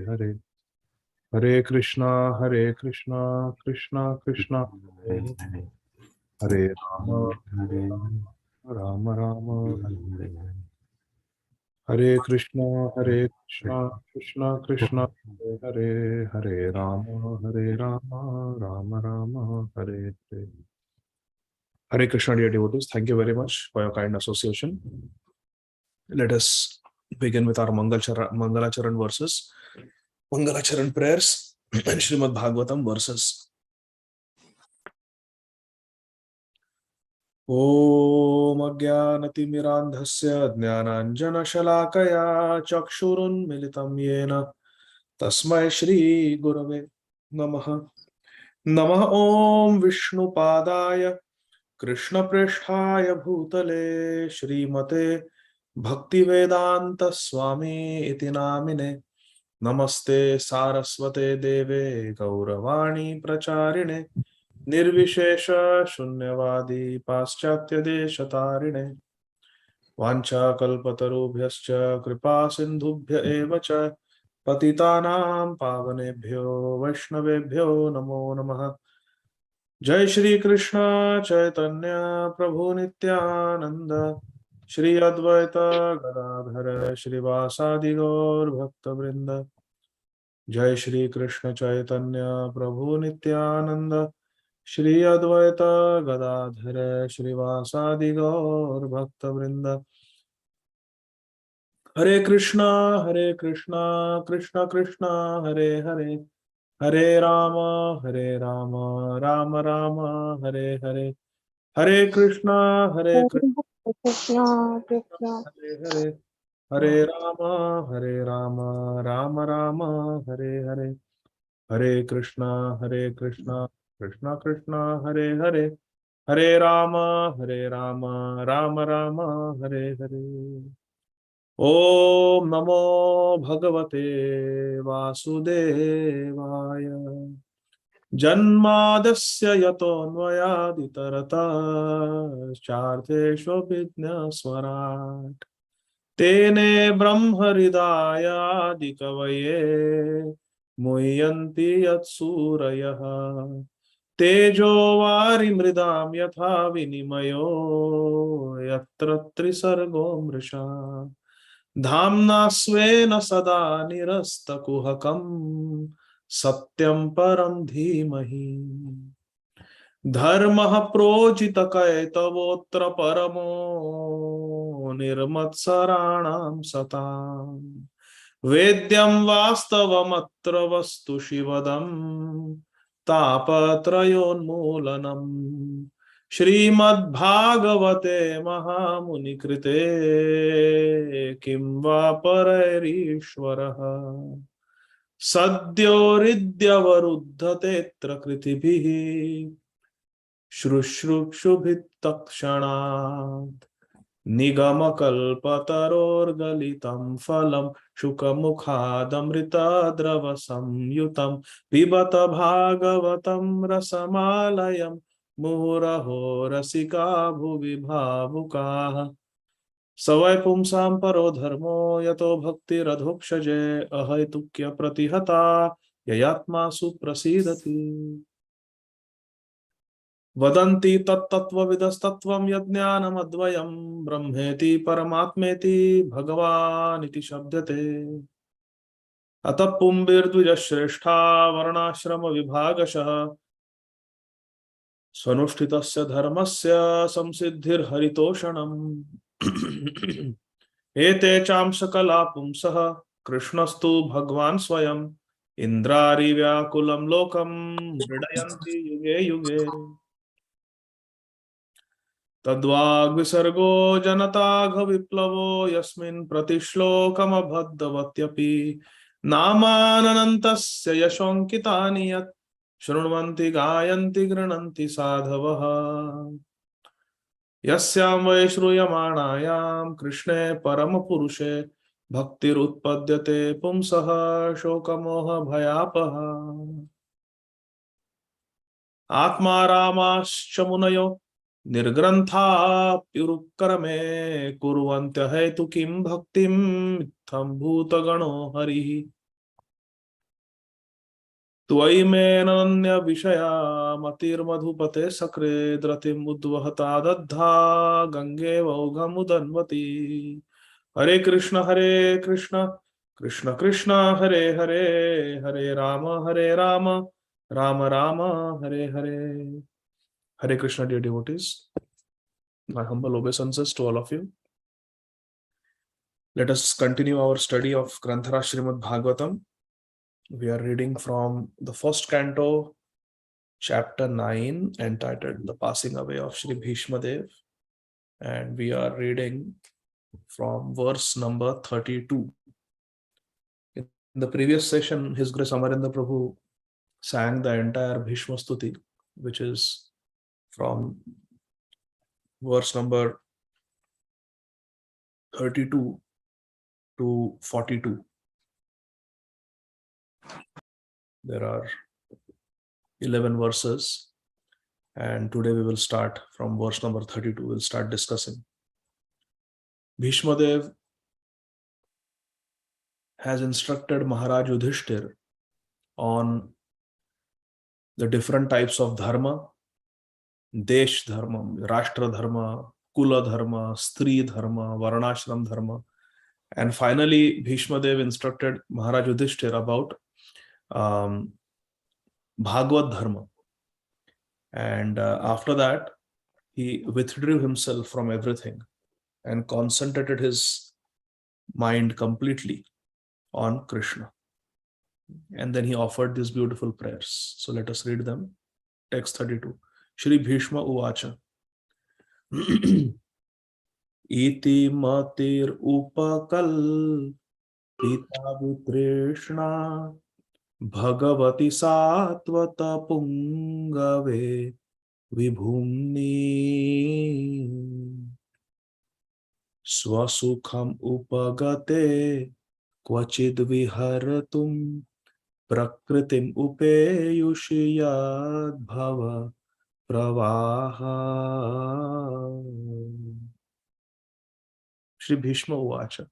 Hare. Hare Krishna, Krishna Krishna, Hare Hare. Hare Rama, Rama Rama, Hare Krishna, Krishna Krishna, Hare Hare Rama, Rama Rama, Hare Hare. Hare Krishna, dear devotees, thank you very much for your kind association. Let us begin with our Mangalacharan verses, Mangalacharan prayers, and Śrīmad Bhāgavatam verses. Om Ajnanatimirandhasya Jnananjanashalakaya Chakshurunmilitam Yena Tasmai Shri Gurave Namaha. Namaha Om Vishnupadaya Krishna Prishthaya Bhutale Śrīmate Bhaktivedanta Swami iti namine. Namaste Saraswate Deve Gauravani Pracharine Nirvishesha Shunyavadi Paschatya Deshatarine Vancha Kalpatarubhyascha Kripa Sindhubhya Evacha Patitanam Pavanebhyo Vaishnavebhyo Namo Namaha. Jai Shri Krishna Chaitanya Prabhu Nityananda Shri Advaita Gadadhara Shrivasadi Gaur Bhakta Vrinda. Jai Shri Krishna Chaitanya Prabhu Nityananda Shri Advaita Gadadhara Shrivasadi Gaur Bhakta Vrinda. Hare Krishna, Krishna Krishna, Hare Hare. Hare Rama, Rama Rama, Hare Hare. Hare Krishna, Krishna, Krishna. Hare Hare. Hare Rama, Rama Rama, Hare Hare. Hare Krishna, Krishna Krishna, Hare Hare. Hare Rama, Rama Rama, Hare Hare. Om Namo Bhagavate Vasudevaya. Janmadasya yatonvayaditarata charteshu vidnyaswarat tene brahmhridaya adikavaye muhyanti yatsurayah tejo varimridam yatha vinimayo yatra trisargo mrisha dhamna svena sada nirastakuhakam Satyam param dhimahi dharmah projita kaitavotra paramo nirmatsaranam satam vedyam vastavamatra vastu shivadam tapatrayonmulanam Śrīmad Bhāgavate Mahamuni Krite kim va parairishvaraha Sadyoridhyavaruddhatetra kritibhihi Shrushrukshubittakshanat Nigamakalpatarorgalitam phalam Shukamukhadamrita samyutam Pibata Bhagavatam rasamalayam Muraho rasika bhuvi bhavukaha Savai pumsam paro dharmo yato bhakti radhokshaje ahaitukya pratihata yayatma suprasidati vadanti tattattva vidastatvam yajnanam advayam brahmeti paramatmeti bhagavan iti shabdate atah pumbir dvijashreshtha varnashrama vibhagashah svanushthitasya dharmasya samsiddhir haritoshanam Ete cham sakala pumsaha Krishnastu Bhagwan Swayam Indrari Vyakulam Lokam Hridayanti Yuge Yuge Tadvag Visargo Janatagha Viplavo Yasmin Pratishlokam Abhaddhavatyapi Namananantasya Yashonkitani Yat Shrunvanti Gayanti Grananti Sadhavaha Yasyam Vaishruyamānāyam Krishne Paramapurushe Bhaktirutpadyate Pumsaha Shokamoha Bhayapaha Atma Ramascha Munayo Nirgrantha Pyurukkarame Kurvantya Hetu Kim Bhaktim Itham Bhutagano Harihi त्वयि मेनन्य विषया मतिर्मधुपते सक्रे द्रतिम उद्वहता दद्धा गंगे वौघमुदन्वती। हरे कृष्ण कृष्ण कृष्ण हरे हरे, हरे Ram Ram Ram Hare Hare. Hare Krishna, dear devotees. My humble obeisances to all of you. Let us continue our study of Granthara Śrīmad Bhāgavatam. We are reading from the first canto, chapter 9, entitled The Passing Away of Shri Bhishmadev. And we are reading from verse number 32. In the previous session, His Grace Amarendra Prabhu sang the entire Bhishma Stuti, which is from verse number 32 to 42. There are 11 verses, and today we will start from verse number 32. We'll start discussing. Bhishmadev has instructed Maharaj Yudhishthir on the different types of dharma: Desh dharma, Rashtra dharma, Kula dharma, Stri dharma, Varnashram dharma. And finally, Bhishmadev instructed Maharaj Yudhishthir about Bhagavad dharma. And after that, he withdrew himself from everything and concentrated his mind completely on Krishna. And then he offered these beautiful prayers. So let us read them. Text 32. Shri Bhishma Uvacha. Iti matir upakal pita vitrishna bhagavati satvata pungave vibhumni swasukham upagate kvachid viharatum prakritim upeyushiyad bhava pravaha. Shri Bhishma Uvacha.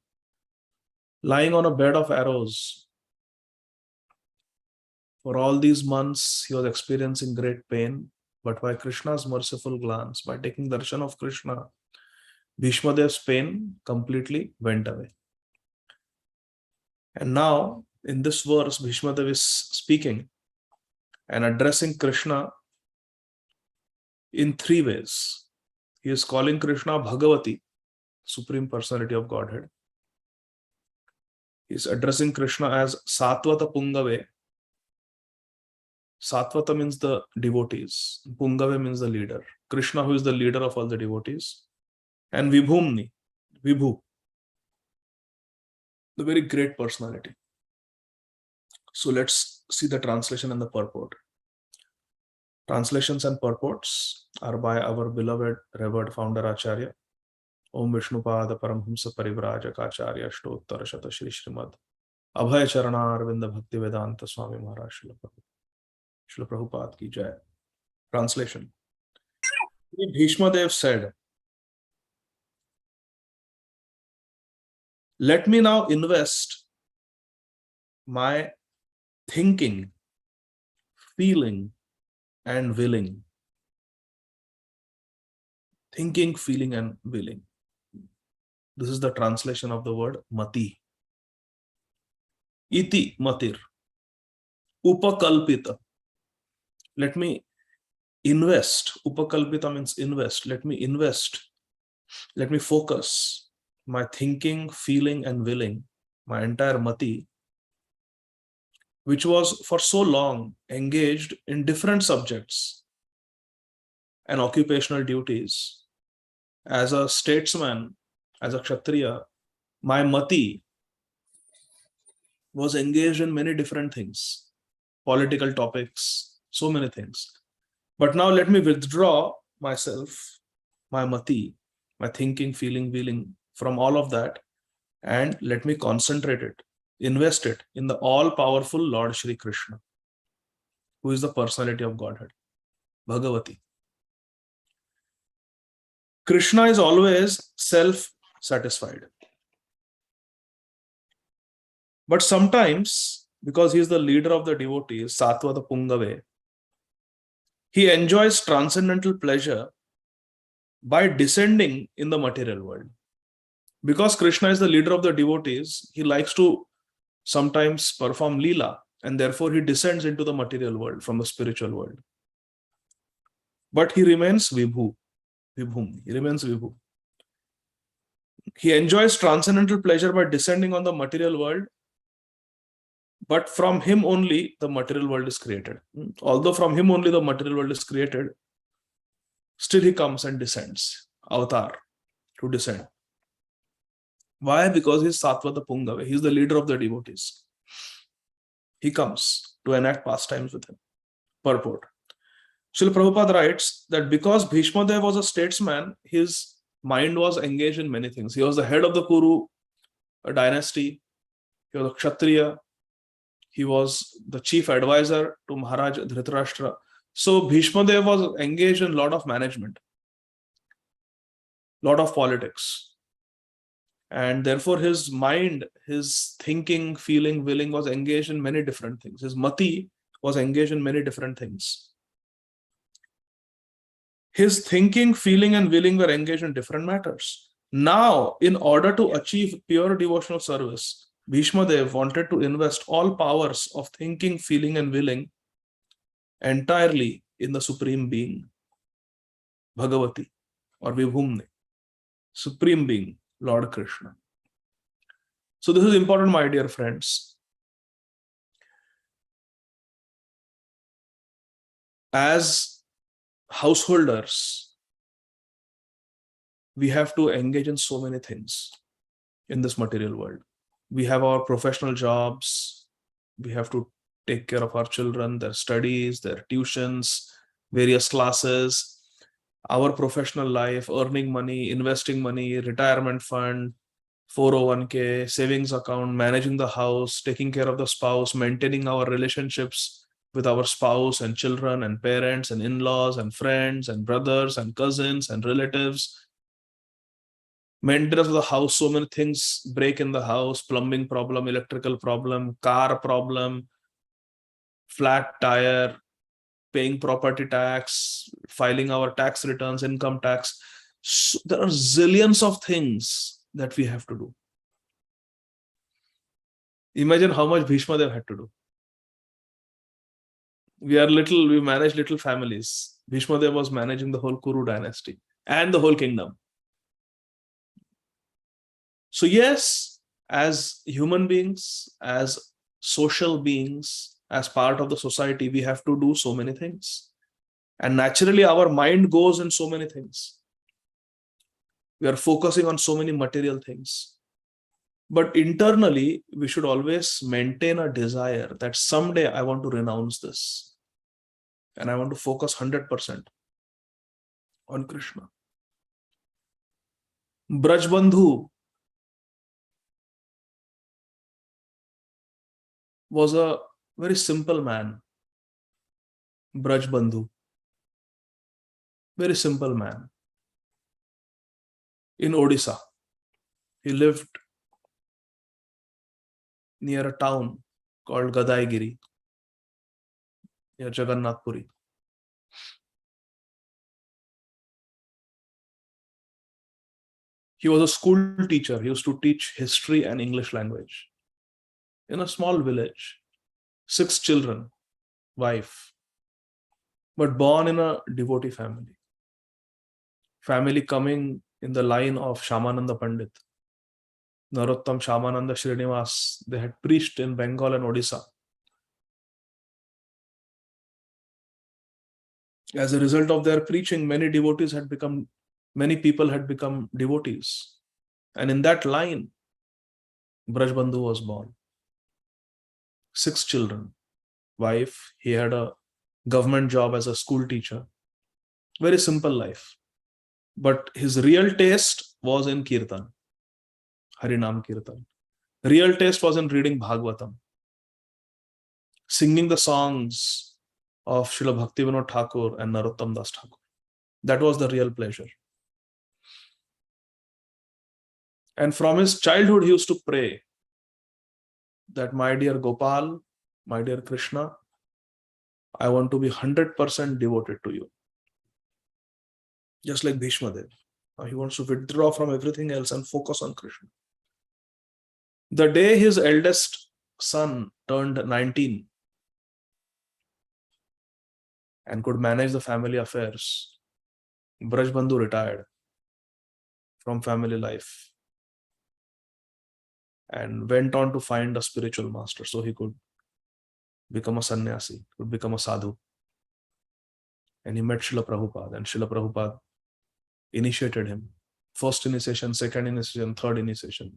Lying on a bed of arrows, for all these months he was experiencing great pain, but by Krishna's merciful glance, by taking darshan of Krishna, Bhishmadev's pain completely went away. And now, in this verse, Bhishmadev is speaking and addressing Krishna in three ways. He is calling Krishna Bhagavati, Supreme Personality of Godhead. He is addressing Krishna as Satvata Pungave. Satvata means the devotees. Pungave means the leader. Krishna, who is the leader of all the devotees. And Vibhumni, Vibhu, the very great personality. So let's see the translation and the purport. Translations and purports are by our beloved revered founder Acharya, Om Vishnupada Paramhamsa Parivrajaka Acharya Shtottara Shata Shri Śrīmad Abhay Charana Arvinda Bhakti Vedanta Swami Maharaj Srila Prabhupada ki Jai. Translation. Bhishmadev said, let me now invest my thinking, feeling, and willing. Thinking, feeling, and willing. This is the translation of the word mati. Iti matir. Upakalpita. Let me invest. Upakalpita means invest. Let me invest. Let me focus my thinking, feeling, and willing, my entire mati, which was for so long engaged in different subjects and occupational duties. As a statesman, as a Kshatriya, my mati was engaged in many different things, political topics, so many things. But now let me withdraw myself, my mati, my thinking, feeling, willing from all of that, and let me concentrate it, invest it in the all-powerful Lord Shri Krishna, who is the personality of Godhead, Bhagavati. Krishna is always self-satisfied. But sometimes because he is the leader of the devotees, Satvata Pungave, he enjoys transcendental pleasure by descending in the material world. Because Krishna is the leader of the devotees, he likes to sometimes perform Leela, and therefore he descends into the material world from the spiritual world. But he remains Vibhu. He remains Vibhu. He enjoys transcendental pleasure by descending on the material world, but from him only the material world is created. Although from him only the material world is created, still he comes and descends, avatar, to descend. Why? Because he's Satvata Pungave. He's the leader of the devotees. He comes to enact pastimes with him. Purport. Srila Prabhupada writes that because Bhishmadev was a statesman, his mind was engaged in many things. He was the head of the Kuru dynasty. He was a Kshatriya. He was the chief advisor to Maharaj Dhritarashtra. So Bhishmadev was engaged in a lot of management, lot of politics. And therefore his mind, his thinking, feeling, willing was engaged in many different things. His mati was engaged in many different things. His thinking, feeling, and willing were engaged in different matters. Now, in order to achieve pure devotional service, Bhishmadev wanted to invest all powers of thinking, feeling, and willing entirely in the Supreme Being, Bhagavati, or Vibhumni, Supreme Being, Lord Krishna. So this is important, my dear friends. As householders, we have to engage in so many things in this material world. We have our professional jobs. We have to take care of our children, their studies, their tuitions, various classes, our professional life, earning money, investing money, retirement fund, 401k, savings account, managing the house, taking care of the spouse, maintaining our relationships with our spouse and children and parents and in-laws and friends and brothers and cousins and relatives. Maintenance of the house, so many things break in the house: plumbing problem, electrical problem, car problem, flat tire, paying property tax, filing our tax returns, income tax. So there are zillions of things that we have to do. Imagine how much Bhishmadev had to do. We manage little families. Bhishmadev was managing the whole Kuru dynasty and the whole kingdom. So yes, as human beings, as social beings, as part of the society, we have to do so many things. And naturally, our mind goes in so many things. We are focusing on so many material things. But internally, we should always maintain a desire that someday I want to renounce this. And I want to focus 100% on Krishna. Brajbandhu was a very simple man. Brajbandhu. Very simple man. In Odisha. He lived near a town called Gadaigiri, near Jagannath Puri. He was a school teacher. He used to teach history and English language in a small village. 6 children, wife, but born in a devotee family. Family coming in the line of Shyamananda Pandit, Narottam, Shyamananda, Srinivas. They had preached in Bengal and Odisha. As a result of their preaching, many people had become devotees. And in that line, Brajbandhu was born. 6 children, wife. He had a government job as a school teacher. Very simple life. But his real taste was in Kirtan, Harinam Kirtan. Real taste was in reading Bhagavatam, singing the songs of Srila Bhaktivinoda Thakur and Narottam Das Thakur. That was the real pleasure. And from his childhood, he used to pray that, my dear Gopal, My dear Krishna, I want to be 100% devoted to you. Just like Bhishmadev. Now he wants to withdraw from everything else and focus on Krishna. The day his eldest son turned 19 and could manage the family affairs, Brajbandhu retired from family life and went on to find a spiritual master so he could become a sannyasi, could become a sadhu. And he met Srila Prabhupada, and Srila Prabhupada initiated him. First initiation, second initiation, third initiation,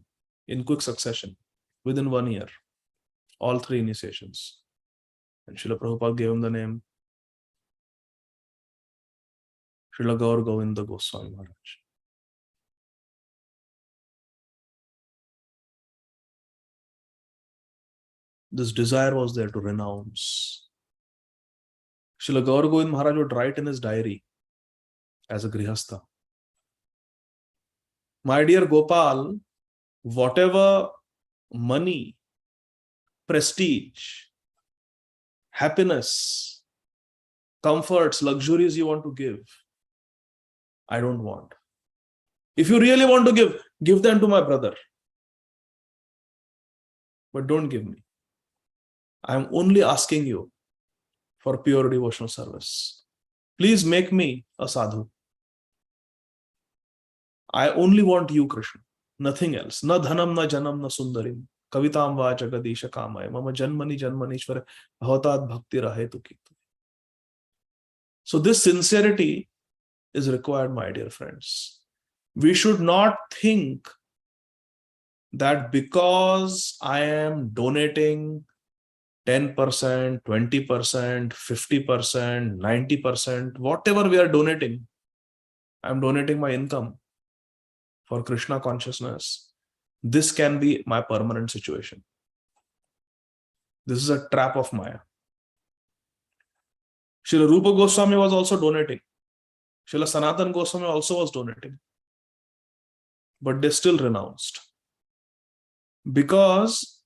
in quick succession, within 1 year, all 3 initiations. And Srila Prabhupada gave him the name Srila Gaur Govinda Goswami Maharaj. This desire was there to renounce. Srila Gaur Govinda Maharaj would write in his diary as a grihastha, my dear Gopal, whatever money, prestige, happiness, comforts, luxuries you want to give, I don't want. If you really want to give them to my brother. But don't give me. I am only asking you for pure devotional service. Please make me a sadhu. I only want you, Krishna, nothing else. Na dhanam, na janam, na sundarim. Kavitam va jagadisha kamaya. Mama janmani janmanishvara bhavatad bhakti rahetu kitu. So this sincerity is required, my dear friends. We should not think that because I am donating 10%, 20%, 50%, 90%, whatever we are donating, I am donating my income for Krishna consciousness. This can be my permanent situation. This is a trap of Maya. Srila Rupa Goswami was also donating. Srila Sanatana Goswami also was donating. But they still renounced. Because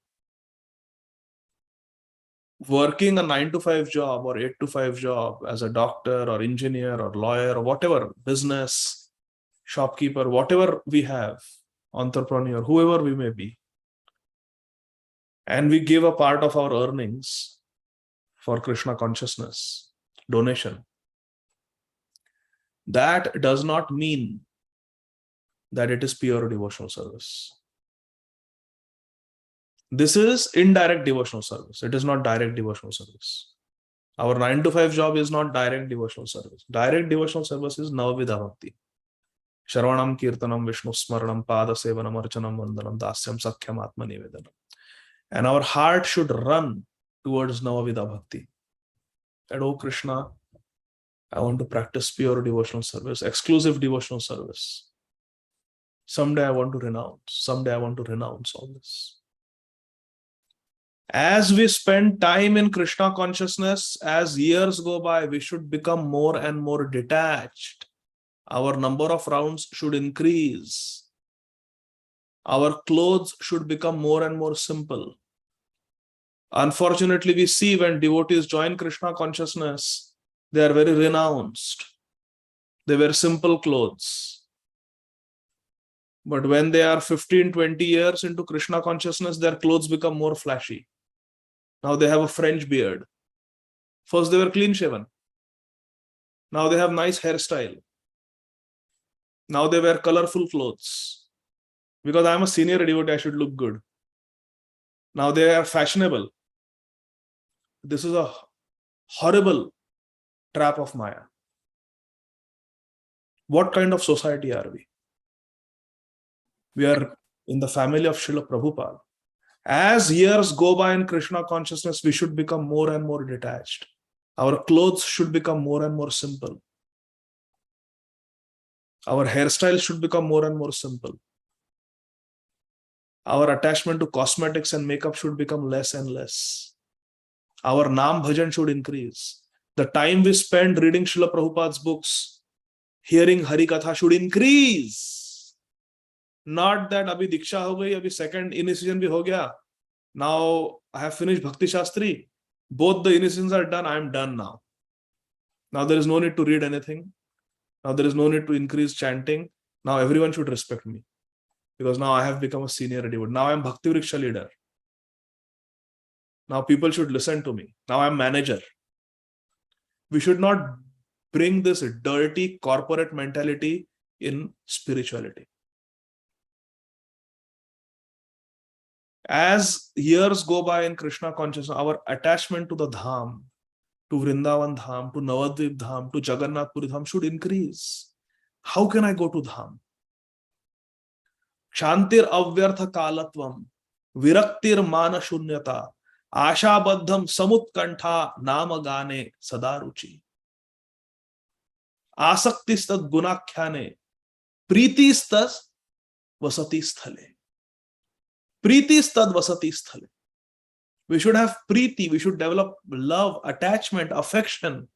working a 9-to-5 job or 8-to-5 job as a doctor or engineer or lawyer or whatever, business, shopkeeper, whatever we have, entrepreneur, whoever we may be, and we give a part of our earnings for Krishna consciousness, donation, that does not mean that it is pure devotional service. This is indirect devotional service. It is not direct devotional service. Our 9-to-5 job is not direct devotional service. Direct devotional service is Navavidha Bhakti. Shravanam, Kirtanam, Vishnu Smaranam, Pada Sevanam, Archanam, Vandanam, Dasyam, Sakhyam, Atma Nivedanam. And our heart should run towards Navavidha Bhakti. And oh Krishna, I want to practice pure devotional service, exclusive devotional service. Someday I want to renounce. Someday I want to renounce all this. As we spend time in Krishna consciousness, as years go by, we should become more and more detached. Our number of rounds should increase. Our clothes should become more and more simple. Unfortunately, we see when devotees join Krishna consciousness, they are very renounced. They wear simple clothes. But when they are 15, 20 years into Krishna consciousness, their clothes become more flashy. Now they have a French beard. First they were clean shaven. Now they have nice hairstyle. Now they wear colorful clothes. Because I am a senior devotee, I should look good. Now they are fashionable. This is a horrible trap of Maya. What kind of society are we? We are in the family of Srila Prabhupada. As years go by in Krishna consciousness, we should become more and more detached. Our clothes should become more and more simple. Our hairstyle should become more and more simple. Our attachment to cosmetics and makeup should become less and less. Our Naam Bhajan should increase. The time we spend reading Srila Prabhupada's books, hearing Hari Katha should increase. Not that abhi Diksha ho gayi, abhi second initiation bhi ho gaya. Now I have finished Bhakti Shastri. Both the initiations are done. I am done now. Now there is no need to read anything. Now there is no need to increase chanting. Now everyone should respect me because now I have become a senior devotee. Now I am Bhakti Vriksha leader. Now people should listen to me. Now I am manager. We should not bring this dirty corporate mentality in spirituality. As years go by in Krishna consciousness, our attachment to the Dham, to Vrindavan Dham, to Navadvip Dham, to Jagannath Puri Dham should increase. How can I go to Dham? Shantir avyartha kalatvam, viraktir mana shunyata, ashabadham samutkantha nama gane sadaruchi. Asaktistat gunakhyane, pritistas vasati sthale. Pritistat vasati sthale. We should have priti, we should develop love, attachment, affection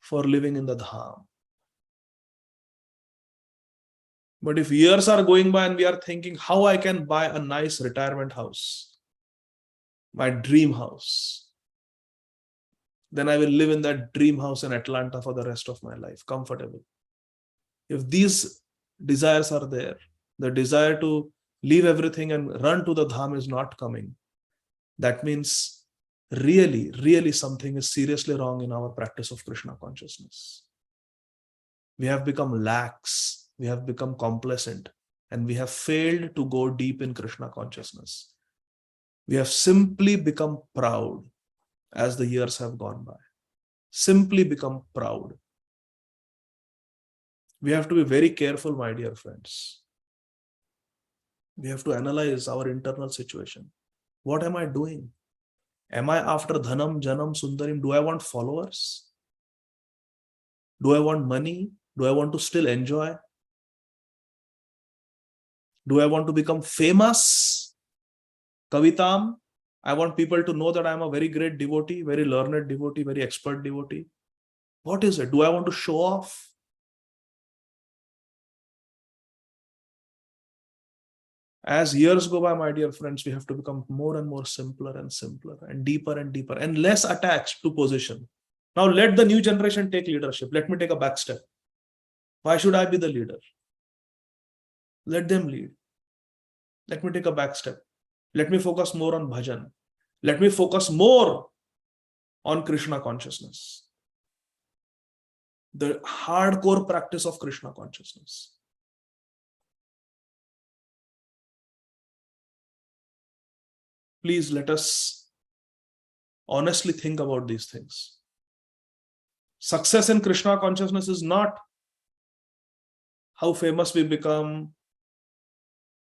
for living in the Dham. But if years are going by and we are thinking how I can buy a nice retirement house, my dream house, then I will live in that dream house in Atlanta for the rest of my life, comfortable. If these desires are there, the desire to leave everything and run to the Dham is not coming, that means really, really something is seriously wrong in our practice of Krishna consciousness. We have become lax, we have become complacent, and we have failed to go deep in Krishna consciousness. We have simply become proud as the years have gone by. Simply become proud. We have to be very careful, my dear friends. We have to analyze our internal situation. What am I doing? Am I after dhanam, janam, sundarim? Do I want followers? Do I want money? Do I want to still enjoy? Do I want to become famous? Kavitam? I want people to know that I am a very great devotee, very learned devotee, very expert devotee. What is it? Do I want to show off? As years go by, my dear friends, we have to become more and more simpler and deeper and less attached to position. Now let the new generation take leadership. Let me take a back step. Why should I be the leader? Let them lead. Let me take a back step. Let me focus more on bhajan. Let me focus more on Krishna consciousness. The hardcore practice of Krishna consciousness. Please let us honestly think about these things. Success in Krishna consciousness is not how famous we become,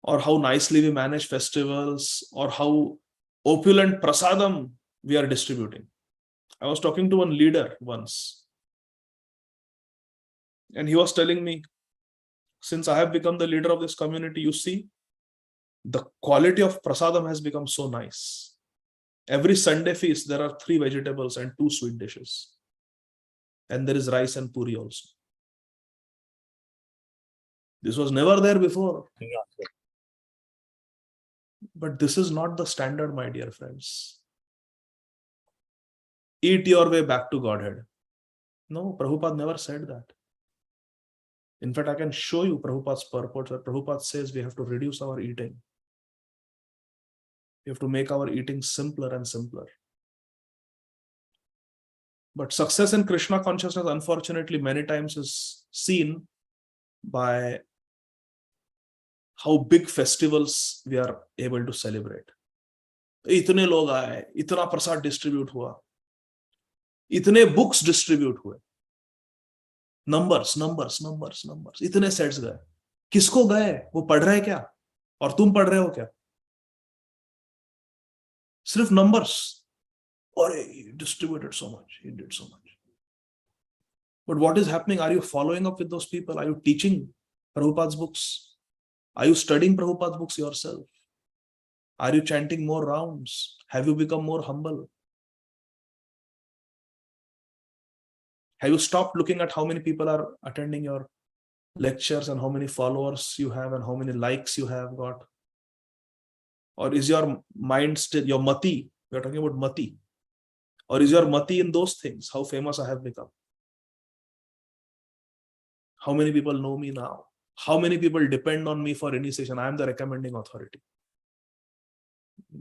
or how nicely we manage festivals, or how opulent prasadam we are distributing. I was talking to one leader once, and he was telling me, since I have become the leader of this community, you see, the quality of prasadam has become so nice. Every Sunday feast, there are 3 vegetables and 2 sweet dishes. And there is rice and puri also. This was never there before. But this is not the standard, my dear friends. Eat your way back to Godhead. No, Prabhupada never said that. In fact, I can show you Prabhupada's purport, where Prabhupada says we have to reduce our eating. We have to make our eating simpler and simpler. But success in Krishna consciousness, unfortunately, many times is seen by how big festivals we are able to celebrate. Itne log aaye, itna prasad distribute hua, itne books distribute hue. Numbers. Itne sets gaye. Kisko gaye? वो पढ़ रहा है क्या? और तुम पढ़ रहे हो क्या? सिर्फ numbers. Or he distributed so much, he did so much. But what is happening? Are you following up with those people? Are you teaching Prabhupada's books? Are you studying Prabhupada's books yourself? Are you chanting more rounds? Have you become more humble? Have you stopped looking at how many people are attending your lectures and how many followers you have and how many likes you have got? Or is your mind still, your mati, we are talking about mati. Or is your mati in those things? How famous I have become? How many people know me now? How many people depend on me for initiation? I am the recommending authority.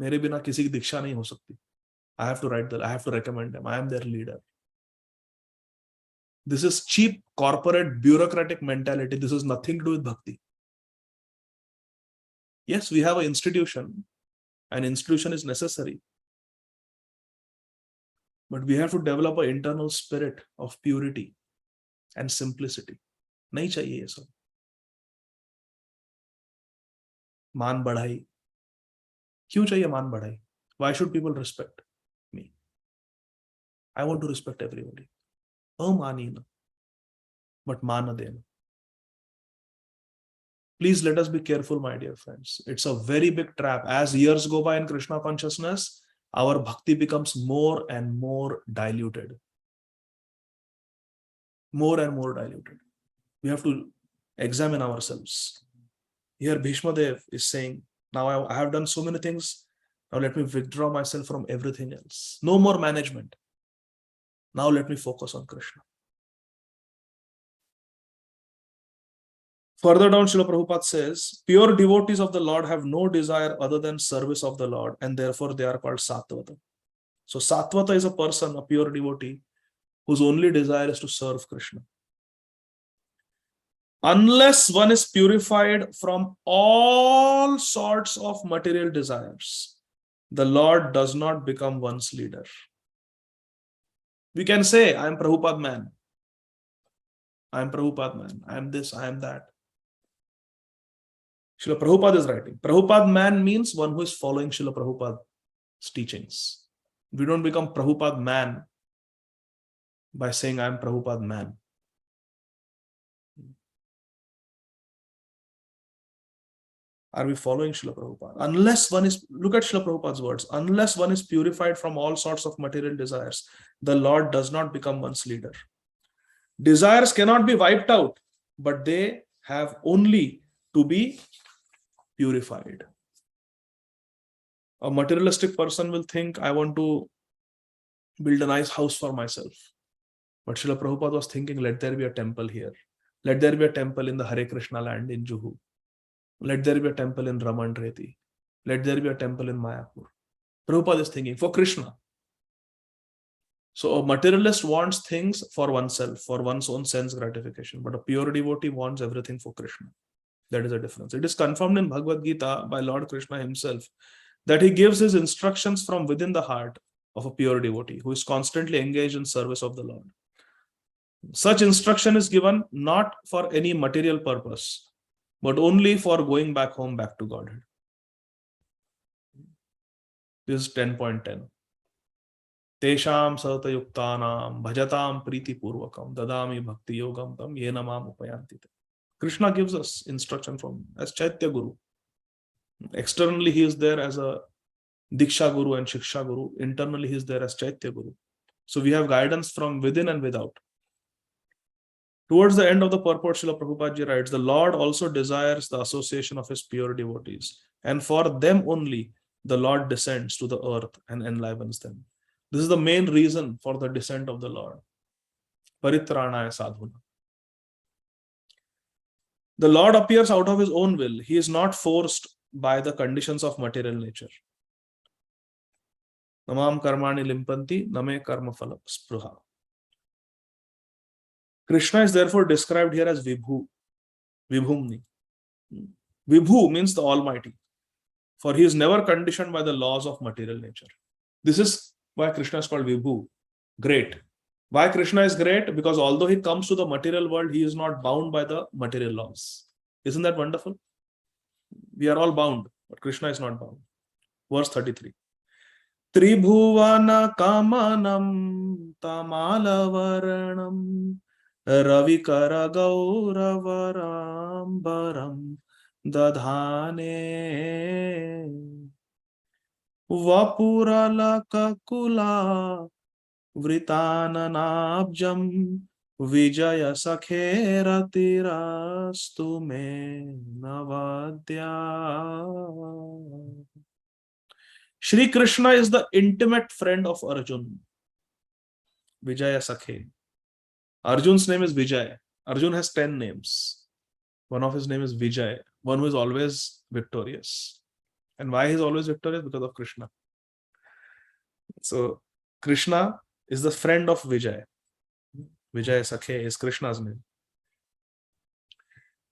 मेरे बिना किसी की दीक्षा नहीं हो सकती. I have to recommend them. I am their leader. This is cheap corporate bureaucratic mentality. This has nothing to do with bhakti. Yes, we have an institution. An institution is necessary. But we have to develop an internal spirit of purity and simplicity. नहीं चाहिए ये सब. मान बढ़ाई. क्यों चाहिए मान बढ़ाई? Why should people respect me? I want to respect everybody. Amanina, but manadena. Please let us be careful, my dear friends. It's a very big trap. As years go by in Krishna consciousness, our bhakti becomes more and more diluted. More and more diluted. We have to examine ourselves. Here Bhishmadev is saying, now I have done so many things. Now let me withdraw myself from everything else. No more management. Now let me focus on Krishna. Further down, Srila Prabhupada says, pure devotees of the Lord have no desire other than service of the Lord, and therefore they are called Sattvata. So Sattvata is a person, a pure devotee, whose only desire is to serve Krishna. Unless one is purified from all sorts of material desires, the Lord does not become one's leader. We can say, I am Prabhupada man. I am Prabhupada man. I am this, I am that. Srila Prabhupada is writing. Prabhupada man means one who is following Srila Prabhupada's teachings. We don't become Prabhupada man by saying I am Prabhupada man. Are we following Srila Prabhupada? Unless one is, look at Srila Prabhupada's words, unless one is purified from all sorts of material desires, the Lord does not become one's leader. Desires cannot be wiped out, but they have only to be purified. A materialistic person will think, I want to build a nice house for myself. But Srila Prabhupada was thinking, let there be a temple here. Let there be a temple in the Hare Krishna land in Juhu. Let there be a temple in Ramanreti. Let there be a temple in Mayapur. Prabhupada is thinking for Krishna. So a materialist wants things for oneself, for one's own sense gratification. But a pure devotee wants everything for Krishna. That is the difference. It is confirmed in Bhagavad Gita by Lord Krishna himself that he gives his instructions from within the heart of a pure devotee who is constantly engaged in service of the Lord. Such instruction is given not for any material purpose, but only for going back home, back to Godhead. This is 10.10. Tesham satayuktanam bhajatam priti purvakam dadami bhakti yogam tam yena mam upayantite. Krishna gives us instruction from as Chaitya Guru. Externally, he is there as a Diksha Guru and Shiksha Guru. Internally, he is there as Chaitya Guru. So we have guidance from within and without. Towards the end of the purport, Srila Prabhupada ji writes, the Lord also desires the association of his pure devotees, and for them only the Lord descends to the earth and enlivens them. This is the main reason for the descent of the Lord. Paritranaya sadhuna. The Lord appears out of his own will. He is not forced by the conditions of material nature. Namam karmani limpanti name karma phala spruha. Krishna is therefore described here as Vibhu, Vibhumni. Vibhu means the Almighty, for he is never conditioned by the laws of material nature. This is why Krishna is called Vibhu, great. Why Krishna is great? Because although he comes to the material world, he is not bound by the material laws. Isn't that wonderful? We are all bound, but Krishna is not bound. Verse 33. Tribhuvana kamanam tamalavaranam Ravikara Gauravarambaram Dadhane Vapurala Kakula Vritananabjam Vijaya Sakheratirastu me Navadya. Shri Krishna is the intimate friend of Arjuna. Vijaya Sakhe. Arjun's name is Vijay. Arjun has 10 names. One of his name is Vijay, one who is always victorious. And why he's always victorious? Because of Krishna. So Krishna is the friend of Vijay. Vijay Sakhe is Krishna's name.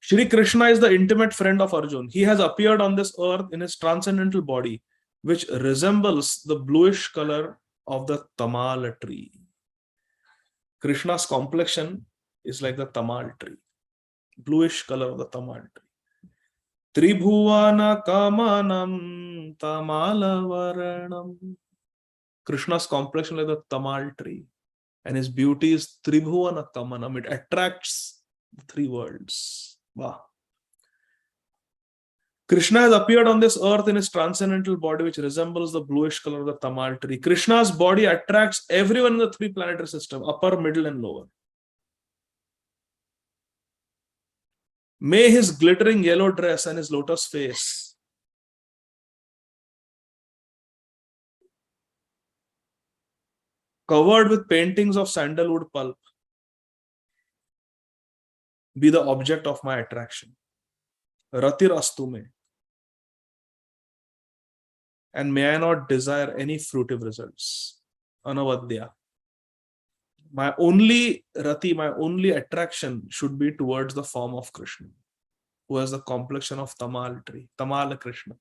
Shri Krishna is the intimate friend of Arjun. He has appeared on this earth in his transcendental body, which resembles the bluish color of the tamal tree. Krishna's complexion is like the tamal tree, bluish color of the tamal tree. Tribhuvana kamanam tamala varanam. Krishna's complexion like the tamal tree, and his beauty is Tribhuvana kamanam. It attracts the three worlds. Wow. Krishna has appeared on this earth in his transcendental body, which resembles the bluish color of the tamal tree. Krishna's body attracts everyone in the three planetary system, upper, middle, and lower. May his glittering yellow dress and his lotus face covered with paintings of sandalwood pulp be the object of my attraction. Ratir astume. And may I not desire any fruitive results. Anavadya. My only rati, my only attraction should be towards the form of Krishna, who has the complexion of tamal tree, tamal Krishna.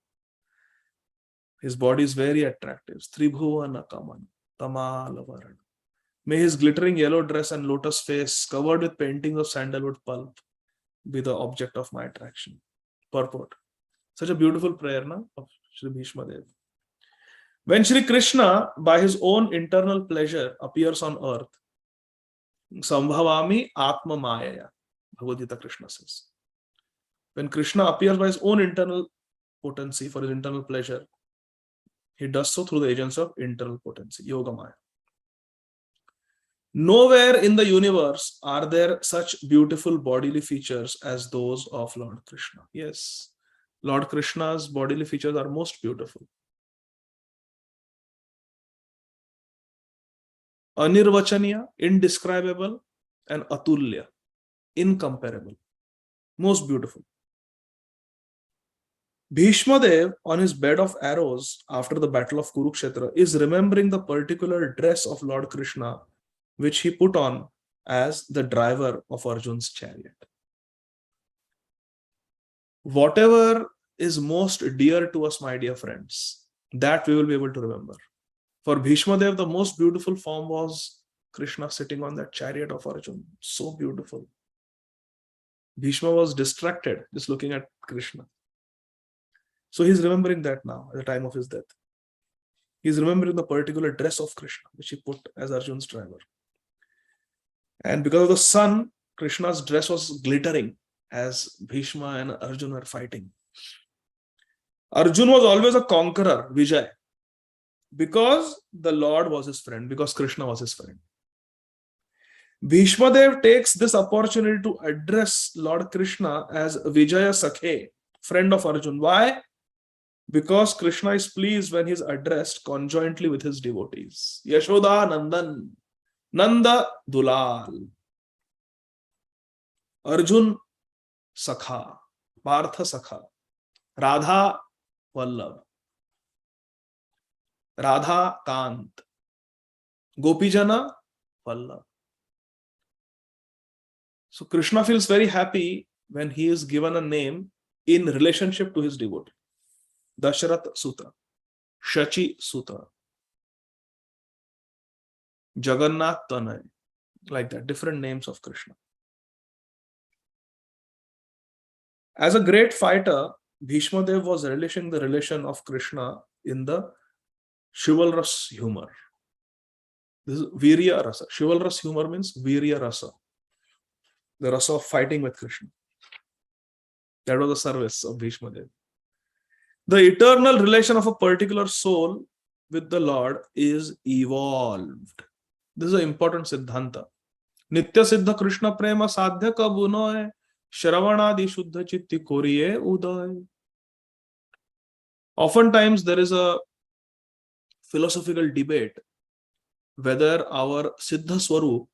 His body is very attractive. Tribhuvana kaman, tamal varana. May his glittering yellow dress and lotus face covered with paintings of sandalwood pulp be the object of my attraction. Purport. Such a beautiful prayer na, of Sri Bhishmadev. When Sri Krishna, by his own internal pleasure, appears on earth, Sambhavami Atma Mayaya, Bhagavad Gita Krishna says. When Krishna appears by his own internal potency, for his internal pleasure, he does so through the agents of internal potency, Yoga Maya. Nowhere in the universe are there such beautiful bodily features as those of Lord Krishna. Yes, Lord Krishna's bodily features are most beautiful. Anirvachaniya, indescribable, and atulya, incomparable, most beautiful. Bhishmadev, on his bed of arrows after the battle of Kurukshetra, is remembering the particular dress of Lord Krishna which he put on as the driver of Arjun's chariot. Whatever is most dear to us, my dear friends, that we will be able to remember. For Bhishmadev, the most beautiful form was Krishna sitting on that chariot of Arjun. So beautiful. Bhishma was distracted just looking at Krishna. So he's remembering that now at the time of his death. He's remembering the particular dress of Krishna, which he put as Arjun's driver. And because of the sun, Krishna's dress was glittering as Bhishma and Arjun were fighting. Arjun was always a conqueror, Vijay, because the Lord was his friend, because Krishna was his friend. Bhishmadev takes this opportunity to address Lord Krishna as Vijaya Sakhe, friend of Arjun. Why? Because Krishna is pleased when he is addressed conjointly with his devotees. Yashoda Nandan, Nanda Dulal, Arjun Sakha, Partha Sakha, Radha Vallabh, Radha Kant, Gopijana Vallabh. So Krishna feels very happy when he is given a name in relationship to his devotee. Dasharath Suta, Shachi Suta, Jagannath Tanay, like that, different names of Krishna. As a great fighter, Bhishmadev was relishing the relation of Krishna in the chivalrous humor. This is Virya Rasa. Chivalrous humor means Virya Rasa, the rasa of fighting with Krishna. That was the service of Bhishmadev. The eternal relation of a particular soul with the Lord is evolved. This is an important siddhanta. Nitya siddha Krishna prema sadhya kabunoy shravanadi shuddha chitti koriye uday. Oftentimes there is a philosophical debate whether our Siddha Swarup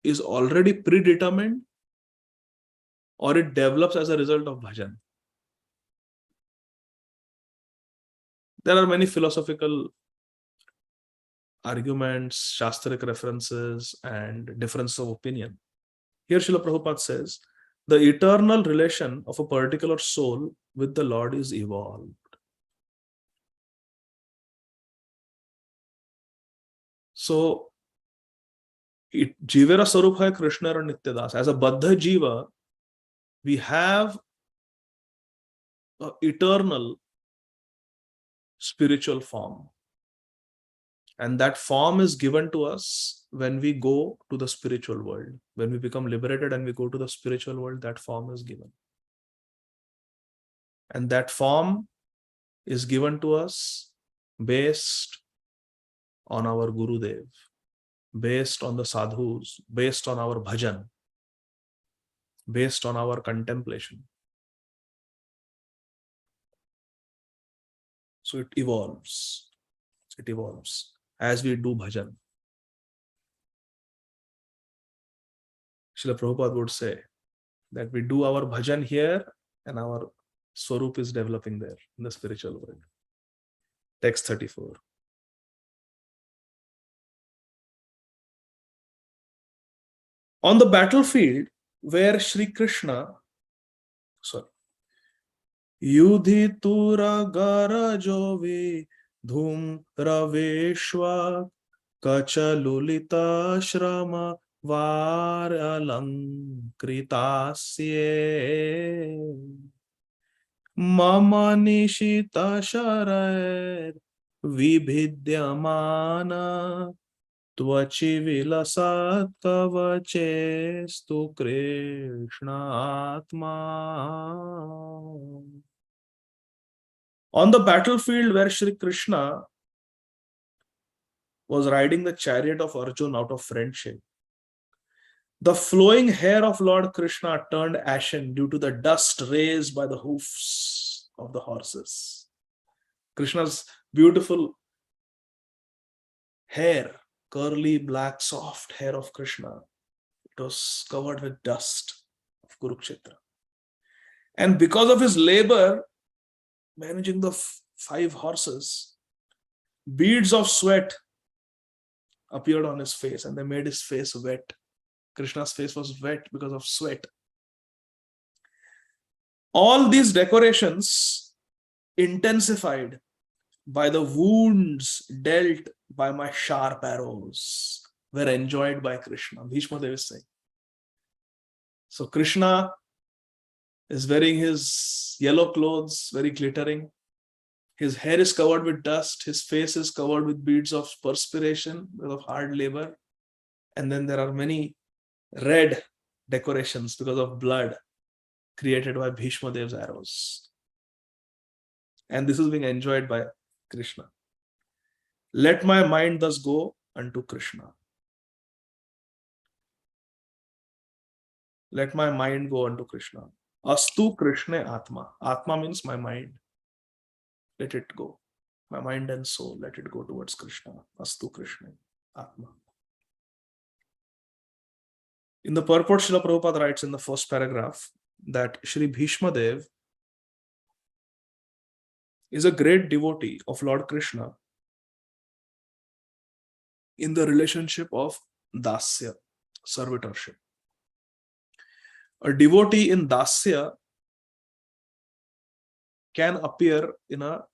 is already predetermined or it develops as a result of bhajan. There are many philosophical arguments, shastric references, and differences of opinion. Here Srila Prabhupada says, the eternal relation of a particular soul with the Lord is evolved. So, Jivera Sarup hai Krishna or Nityadas. As a Baddha Jiva, we have an eternal spiritual form. And that form is given to us when we go to the spiritual world. When we become liberated and we go to the spiritual world, that form is given. And that form is given to us based on our Gurudev, based on the sadhus, based on our bhajan, based on our contemplation. So it evolves. It evolves as we do bhajan. Srila Prabhupada would say that we do our bhajan here and our Swarup is developing there in the spiritual world. Text 34. On the battlefield where Shri Krishna, Yudhitura Garajovi Dhum Raveshwa Kachalulita Shrama Varalankritasye Mama Nishita Sharair Vibhidyamana Tvachi Vilasat Kavachestu Krishna Atma. On the battlefield where Shri Krishna was riding the chariot of Arjuna out of friendship, the flowing hair of Lord Krishna turned ashen due to the dust raised by the hoofs of the horses. Krishna's beautiful hair, curly, black, soft hair of Krishna, it was covered with dust of Kurukshetra. And because of his labor, managing the 5 horses, beads of sweat appeared on his face and they made his face wet. Krishna's face was wet because of sweat. All these decorations, intensified by the wounds dealt by my sharp arrows, were enjoyed by Krishna. Bhishmadev is saying. So Krishna is wearing his yellow clothes, very glittering. His hair is covered with dust. His face is covered with beads of perspiration because of hard labor. And then there are many red decorations because of blood created by Bhishmadev's arrows. And this is being enjoyed by Krishna. Let my mind thus go unto Krishna. Let my mind go unto Krishna. Astu Krishna Atma. Atma means my mind. Let it go. My mind and soul, let it go towards Krishna. Astu Krishna Atma. In the purport, Srila Prabhupada writes in the first paragraph that Shri Bhishmadev is a great devotee of Lord Krishna in the relationship of dasya, servitorship. A devotee in dasya can appear in a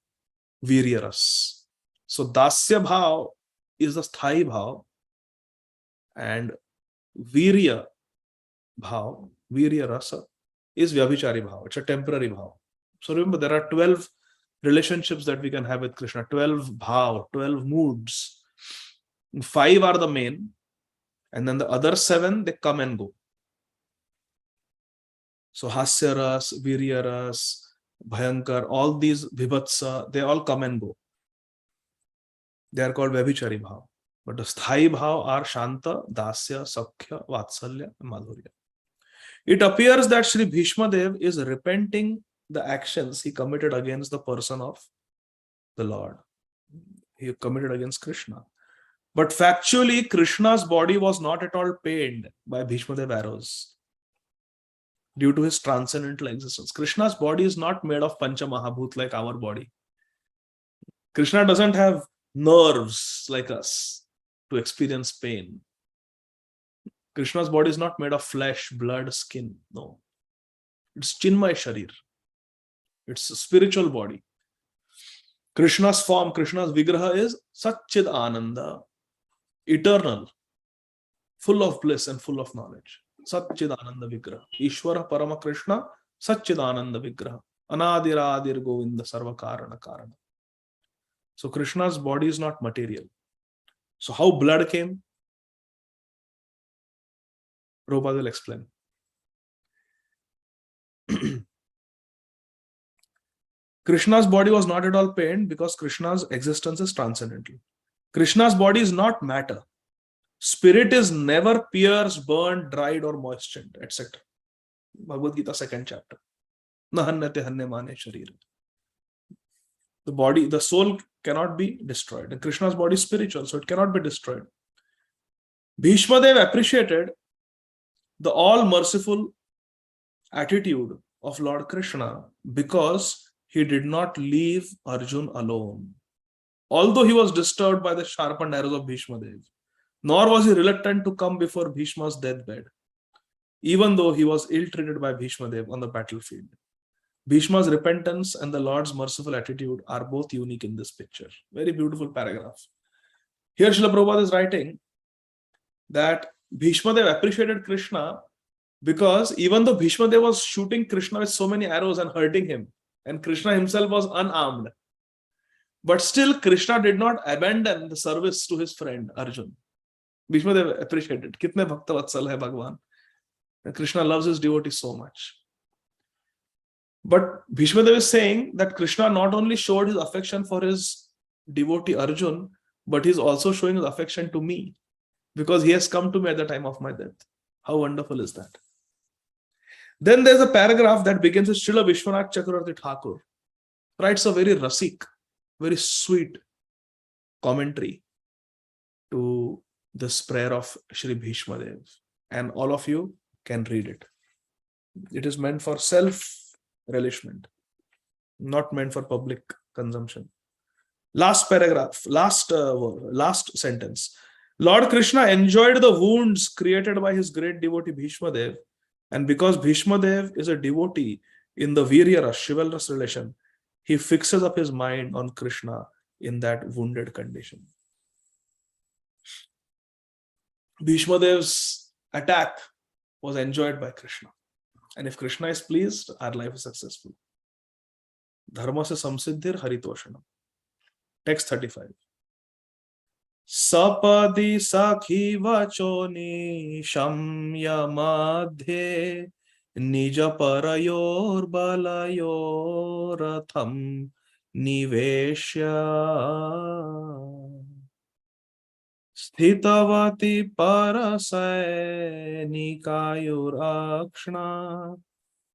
virya ras. So dasya bhav is the sthai bhav and virya bhav, virya rasa is vyabhichari bhav. It's a temporary bhav. So remember, there are 12 relationships that we can have with Krishna, 12 bhav, 12 moods. 5 are the main, and then the other 7, they come and go. So hasya ras, virya ras, bhayankar, all these vibhatsa, they all come and go. They are called vyabhichari bhav. But the sthai bhav are shanta, dasya, sakhya, vatsalya, and madhurya. It appears that Shri Bhishmadev is repenting the actions he committed against the person of the Lord. He committed against Krishna. But factually, Krishna's body was not at all pained by Bhishmadev arrows due to his transcendental existence. Krishna's body is not made of Pancha Mahabhut like our body. Krishna doesn't have nerves like us to experience pain. Krishna's body is not made of flesh, blood, skin. No. It's Chinmay Sharir. It's a spiritual body. Krishna's form, Krishna's Vigraha is Satchid Ananda, eternal, full of bliss and full of knowledge. Satchid Ananda Vigraha. Ishvara Parama Krishna, Satchid Ananda Vigraha. Anadiradir Govinda Sarva Karana Karana. So Krishna's body is not material. So how blood came? Prabhupada will explain. Krishna's body was not at all pained because Krishna's existence is transcendental. Krishna's body is not matter. Spirit is never pierced, burned, dried, or moistened, etc. Bhagavad Gita, 2nd chapter. Nahanyate hanye mane sharir. The body, the soul cannot be destroyed. And Krishna's body is spiritual, so it cannot be destroyed. Bhishmadev appreciated the all-merciful attitude of Lord Krishna because he did not leave Arjun alone. Although he was disturbed by the sharpened arrows of Bhishmadev, nor was he reluctant to come before Bhishma's deathbed, even though he was ill-treated by Bhishmadev on the battlefield. Bhishma's repentance and the Lord's merciful attitude are both unique in this picture. Very beautiful paragraph. Here Srila Prabhupada is writing that Bhishmadev appreciated Krishna because even though Bhishmadev was shooting Krishna with so many arrows and hurting him, and Krishna himself was unarmed, but still Krishna did not abandon the service to his friend Arjun. Bhishmadev appreciated. Kitne bhakta vatsal hai Bhagwan. And Krishna loves his devotee so much. But Bhishmadev is saying that Krishna not only showed his affection for his devotee Arjun, but he's also showing his affection to me because he has come to me at the time of my death. How wonderful is that? Then there's a paragraph that begins with Srila Vishwanath Chakravarti Thakur. Writes a very rasik, very sweet commentary to this prayer of Shri Bhishmadev. And all of you can read it. It is meant for self-relishment, not meant for public consumption. Last paragraph, last sentence. Lord Krishna enjoyed the wounds created by his great devotee Bhishmadev, and because Bhishmadev is a devotee in the Virya chivalrous relation, he fixes up his mind on Krishna in that wounded condition. Bhishmadev's attack was enjoyed by Krishna. And if Krishna is pleased, our life is successful. Dharma se samsiddhir haritoshanam. Text 35. Sapadi sakhi vachoni shamya madhe nija parayor balayor atham niveshya sthitavati parasai nikayurakshna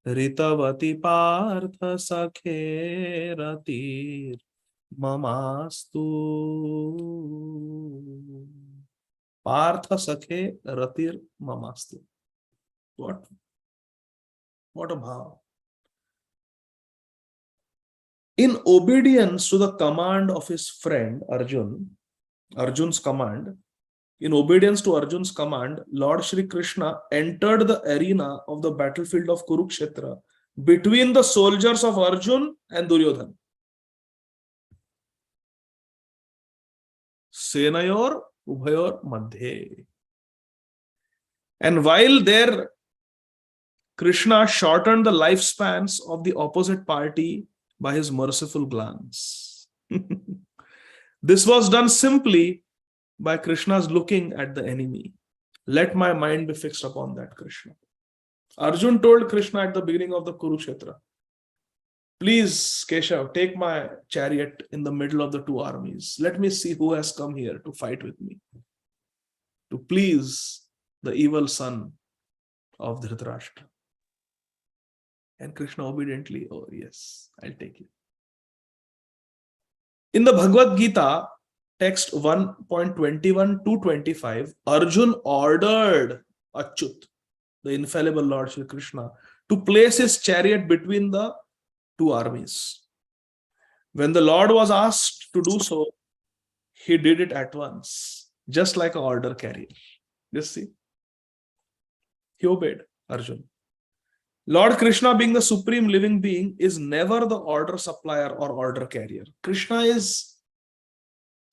ritavati partha sakhe ratir mamastu. Partha sakhe ratir mamastu. What a bhav. In obedience to the command of his friend Arjun's command, in obedience to Arjun's command, Lord Shri Krishna entered the arena of the battlefield of Kurukshetra between the soldiers of Arjun and Duryodhana. Senayor Ubhayor Madhye. And while there, Krishna shortened the lifespans of the opposite party by his merciful glance. This was done simply by Krishna's looking at the enemy. Let my mind be fixed upon that Krishna. Arjun told Krishna at the beginning of the Kurukshetra, please, Keshav, take my chariot in the middle of the two armies. Let me see who has come here to fight with me, to please the evil son of Dhritarashtra. And Krishna obediently, oh yes, I'll take it. In the Bhagavad Gita, text 1.21 to 25, Arjun ordered Achyut, the infallible Lord Shri Krishna, to place his chariot between the two armies. When the Lord was asked to do so, he did it at once, just like an order carrier. Just see. He obeyed Arjun. Lord Krishna, being the supreme living being, is never the order supplier or order carrier. Krishna is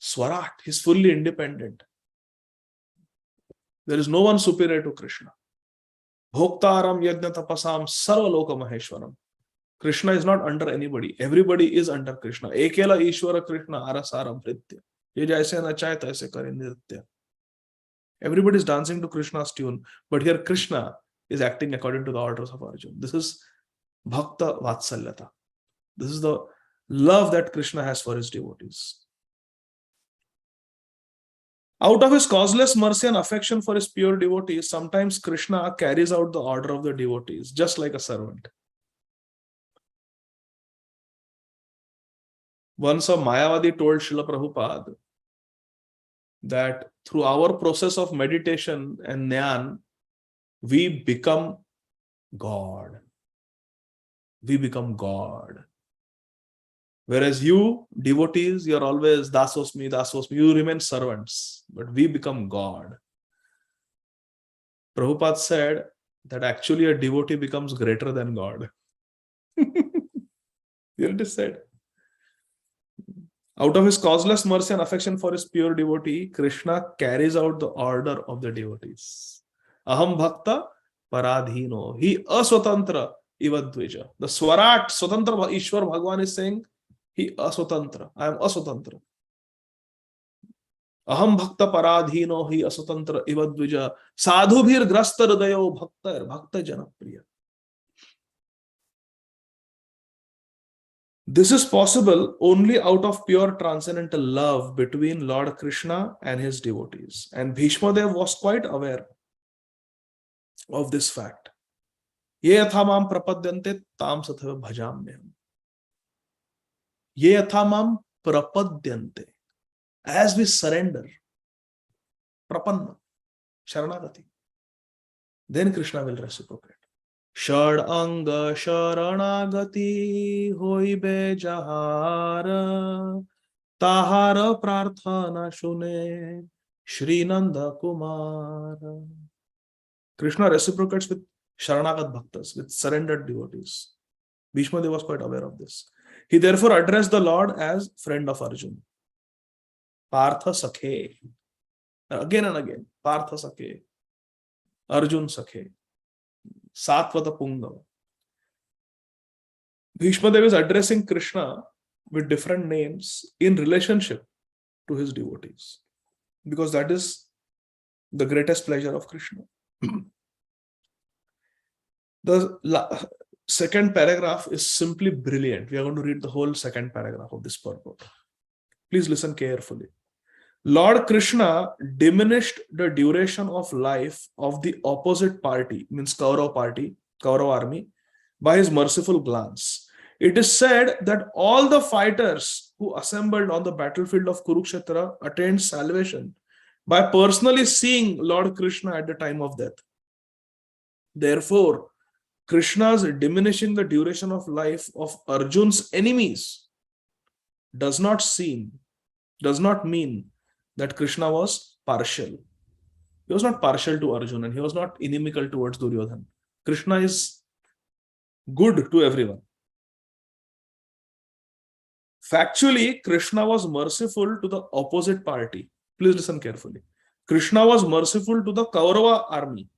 Swarat. He's fully independent. There is no one superior to Krishna. Bhoktaram yajna tapasam sarvaloka maheshwaram. Krishna is not under anybody. Everybody is under Krishna. Ekela Ishwara Krishna arasaram pritya. Ye jaise nachaye taise kare nritya. Everybody is dancing to Krishna's tune, but here Krishna is acting according to the orders of Arjun. This is Bhakta Vatsalyata. This is the love that Krishna has for his devotees. Out of his causeless mercy and affection for his pure devotees, sometimes Krishna carries out the order of the devotees, just like a servant. Once a Mayavadi told Srila Prabhupada that through our process of meditation and jnana, we become God. We become God. Whereas you, devotees, you're always dasosmi, dasosmi. You remain servants, but we become God. Prabhupada said that actually a devotee becomes greater than God. It is said. Out of his causeless mercy and affection for his pure devotee, Krishna carries out the order of the devotees. Aham bhakta paradhino. He aswatantra ivadvija. The Swarat, Swatantra Ishwar Bhagavan is saying, he aswatantra. I am aswatantra. Aham bhakta paradhino. He aswatantra ivadvija. Sadhubhir grasta hridayo bhakta bhakta janapriya. This is possible only out of pure transcendental love between Lord Krishna and his devotees. And Bhishmadev was quite aware of this fact. Ye yathamam prapadyante tam sathava bhajamyam. Ye yathamam prapadyante. As we surrender, prapanna, sharanagati, then Krishna will reciprocate. Shad anga sharanagati hoibe jahara tahara prarthana shune Shri Nanda Kumara. Krishna reciprocates with Sharanagat Bhaktas, with surrendered devotees. Bhishmadev was quite aware of this. He therefore addressed the Lord as friend of Arjun. Partha Sakhe. Again and again. Partha Sakhe. Arjun Sakhe. Satvata Pungava. Bhishmadev is addressing Krishna with different names in relationship to his devotees. Because that is the greatest pleasure of Krishna. The second paragraph is simply brilliant. We are going to read the whole second paragraph of this purport. Please listen carefully. Lord Krishna diminished the duration of life of the opposite party, means Kaurava party, Kaurava army, by his merciful glance. It is said that all the fighters who assembled on the battlefield of Kurukshetra attained salvation by personally seeing Lord Krishna at the time of death. Therefore, Krishna's diminishing the duration of life of Arjun's enemies does not mean that Krishna was partial. He was not partial to Arjuna and he was not inimical towards Duryodhana. Krishna is good to everyone. Factually, Krishna was merciful to the opposite party. Please listen carefully. Krishna was merciful to the Kaurava army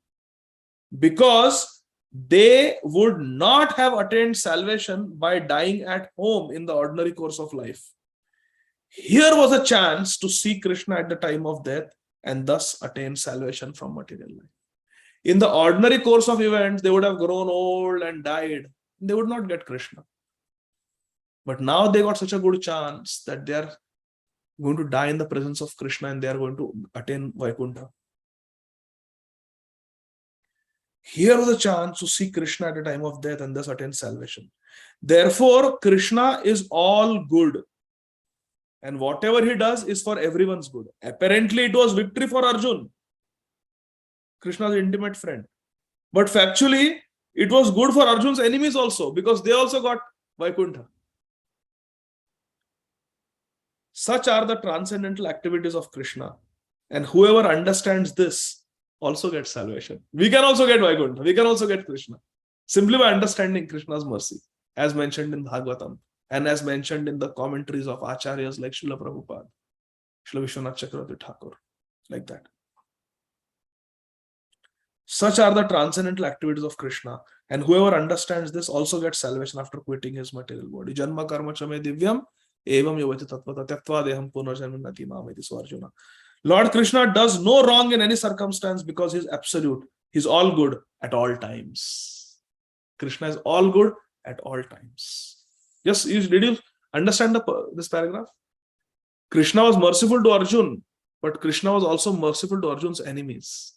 because they would not have attained salvation by dying at home in the ordinary course of life. Here was a chance to see Krishna at the time of death and thus attain salvation from material life. In the ordinary course of events, they would have grown old and died. They would not get Krishna. But now they got such a good chance that they are going to die in the presence of Krishna and they are going to attain Vaikuntha. Here was a chance to see Krishna at the time of death and thus attain salvation. Therefore, Krishna is all good. And whatever he does is for everyone's good. Apparently, it was victory for Arjun, Krishna's intimate friend. But factually, it was good for Arjun's enemies also, because they also got Vaikuntha. Such are the transcendental activities of Krishna. And whoever understands this also gets salvation. We can also get Vaikuntha. We can also get Krishna. Simply by understanding Krishna's mercy, as mentioned in Bhagavatam, and as mentioned in the commentaries of Acharyas like Srila Prabhupada, Srila Vishwanath Chakravarti Thakur, like that. Such are the transcendental activities of Krishna, and whoever understands this also gets salvation after quitting his material body. Janma karma chame divyam evam yovati tattvata tyaktva deham punarjanmati mameti. So Arjuna, Lord Krishna does no wrong in any circumstance because he is absolute. He is all good at all times. Krishna is all good at all times. Yes, did you understand this paragraph? Krishna was merciful to Arjun, but Krishna was also merciful to Arjun's enemies.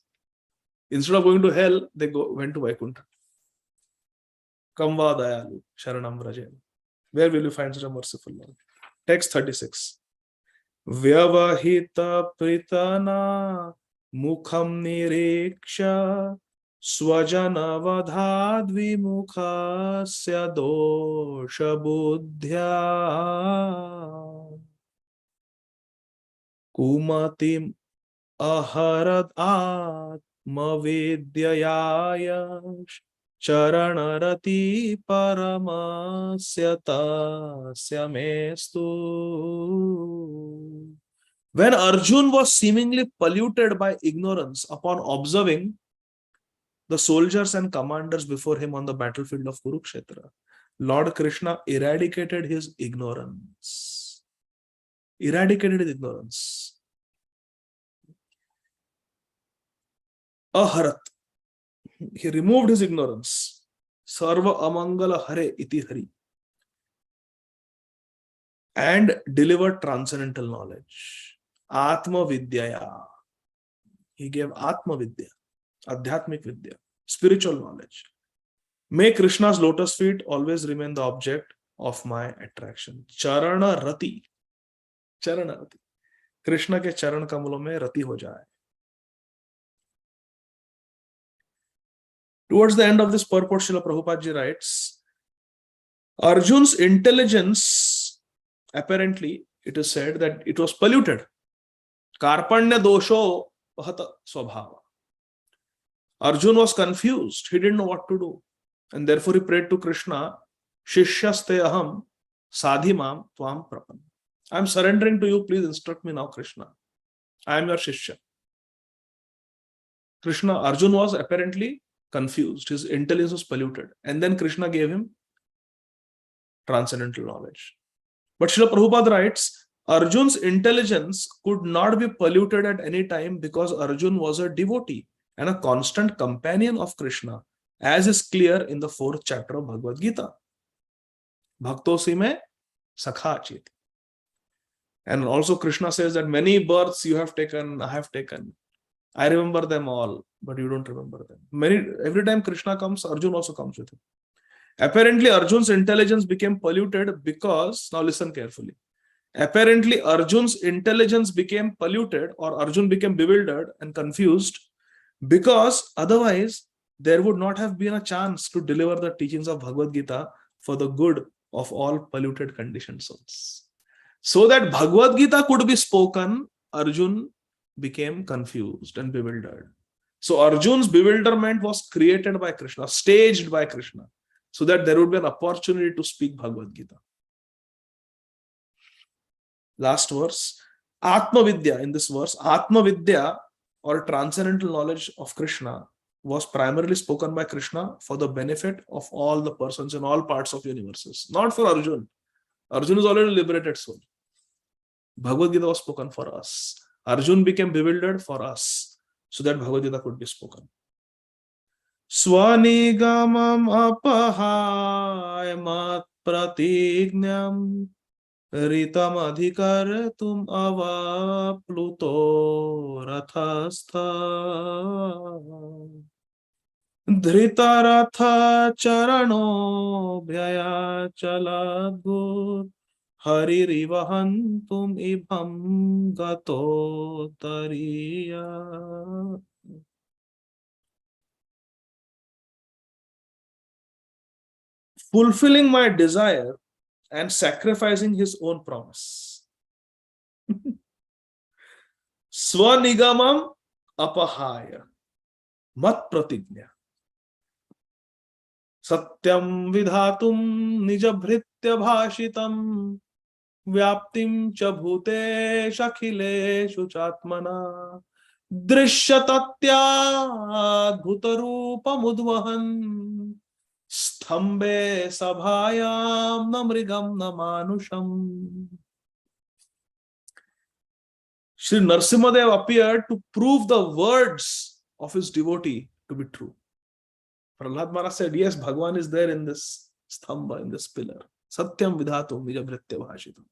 Instead of going to hell, they went to Vaikuntha. Kamva dayalu sharanam vrajen. Where will you find such a merciful Lord? Text 36. Vyavahita pritana mukham niriksha swajana vadhad vimukhasya dosha buddhya kumatim aharad atmavidyaya charanarati paramasya tasya mestu. When Arjun was seemingly polluted by ignorance upon observing the soldiers and commanders before him on the battlefield of Kurukshetra, Lord Krishna eradicated his ignorance. Eradicated his ignorance. Aharat. He removed his ignorance. Sarva amangala hare iti hari. And delivered transcendental knowledge. Atma vidyaya. He gave Atma vidya, Adhyatmik vidya, spiritual knowledge. May Krishna's lotus feet always remain the object of my attraction. Charana rati. Charana rati. Krishna ke charan kamalon mein rati ho jaye. Towards the end of this purport, Srila Prabhupada ji writes, Arjun's intelligence, apparently, it is said that it was polluted. Karpanya dosho pahata swabhava. Arjun was confused. He didn't know what to do. And therefore he prayed to Krishna, Shishyaste aham sadhimam tvam prapan. I am surrendering to you. Please instruct me now, Krishna. I am your Shishya. Arjun was apparently confused. His intelligence was polluted. And then Krishna gave him transcendental knowledge. But Srila Prabhupada writes, Arjun's intelligence could not be polluted at any time because Arjun was a devotee and a constant companion of Krishna, as is clear in the 4th chapter of Bhagavad Gita. Bhaktosi me sakha cheti. And also Krishna says that many births you have taken, I have taken. I remember them all, but you don't remember them. Every time Krishna comes, Arjun also comes with him. Apparently, Arjun's intelligence became polluted because, now listen carefully. Apparently, Arjun's intelligence became polluted, or Arjun became bewildered and confused, because otherwise there would not have been a chance to deliver the teachings of Bhagavad Gita for the good of all polluted conditioned souls. So that Bhagavad Gita could be spoken, Arjun became confused and bewildered. So Arjun's bewilderment was created by Krishna, staged by Krishna, so that there would be an opportunity to speak Bhagavad Gita. Last verse, Atma Vidya. In this verse, Atma Vidya, or transcendental knowledge of Krishna, was primarily spoken by Krishna for the benefit of all the persons in all parts of universes, not for Arjun. Arjun is already a liberated soul. Bhagavad Gita was spoken for us. Arjun became bewildered for us, so that Bhagavad Gita could be spoken. Swanigamam apahaya mat pratignyam ritam adhikar tum avapluto rathastha Dhritarata charano bhyaya chaladgur Haririvahantum ibham gato tariya. Fulfilling my desire and sacrificing his own promise. Swanigamam apahaya mat pratignya. Satyam vidhatum nijabhritya bhashitam vyaptim cha bhutesh akhileshu chatmana drishyatatyad bhutarupamudvahan sthambe sabhayam na mrigam na manusham. Shri Nrsimhadev appeared to prove the words of his devotee to be true. Prahlad Maharaj said, yes, Bhagwan is there in this stamba, in this pillar. Satyam vidhatum nijabhritya bhashitam.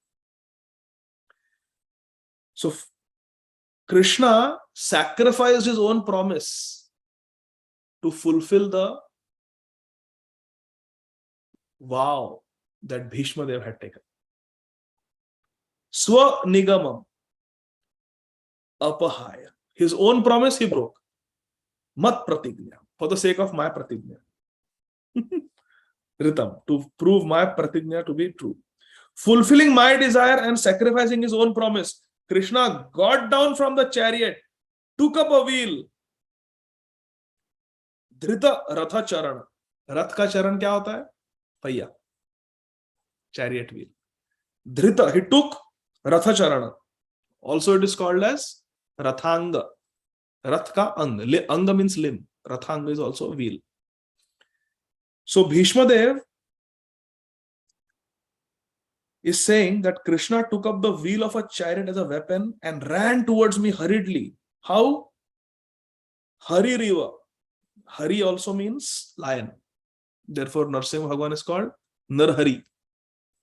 So Krishna sacrificed his own promise to fulfill the vow that Bhishmadev had taken. Swanigamam apahaya. His own promise he broke. Mat pratignya. For the sake of my pratignya. Ritam. To prove my pratignya to be true. Fulfilling my desire and sacrificing his own promise. Krishna got down from the chariot, took up a wheel. Dhrita ratha charana. Rath ka charan kya hota hai? Paiya. Chariot wheel. Dhrita. He took ratha charana. Also it is called as rathanga. Rath ka ang. Anga means limb. Rathanga is also a wheel. So Bhishmadev is saying that Krishna took up the wheel of a chariot as a weapon and ran towards me hurriedly. How? Hari Riva. Hari also means lion. Therefore Narsimha Bhagwan is called Narhari.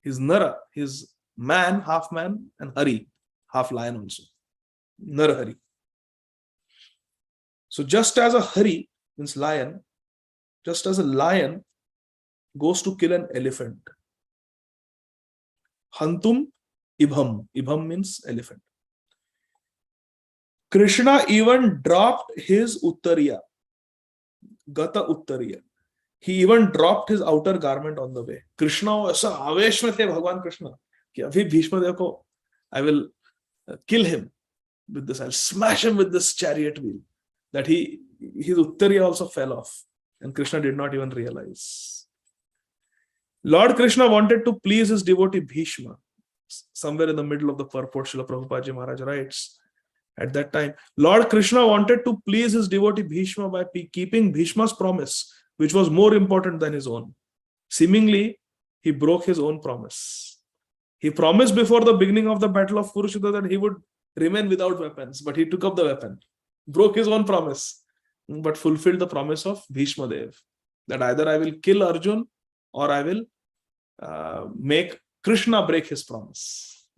He's Nara. He's man, half man, and Hari, half lion also. Narhari. So just as a Hari means lion, just as a lion goes to kill an elephant. Hantum ibham. Ibham means elephant. Krishna even dropped his uttariya. Gata uttariya. He even dropped his outer garment on the way. Krishna ऐसा आवेश में थे भगवान कृष्ण कि अभी भीष्मदेव को I will kill him with this. I'll smash him with this chariot wheel. That his uttariya also fell off, and Krishna did not even realize. Lord Krishna wanted to please his devotee Bhishma. Somewhere in the middle of the purport, Srila Prabhupada Ji Maharaj writes, at that time, Lord Krishna wanted to please his devotee Bhishma by keeping Bhishma's promise, which was more important than his own. Seemingly, he broke his own promise. He promised before the beginning of the battle of Kurukshetra that he would remain without weapons, but he took up the weapon, broke his own promise, but fulfilled the promise of Bhishmadev, that either I will kill Arjun or I will make Krishna break his promise.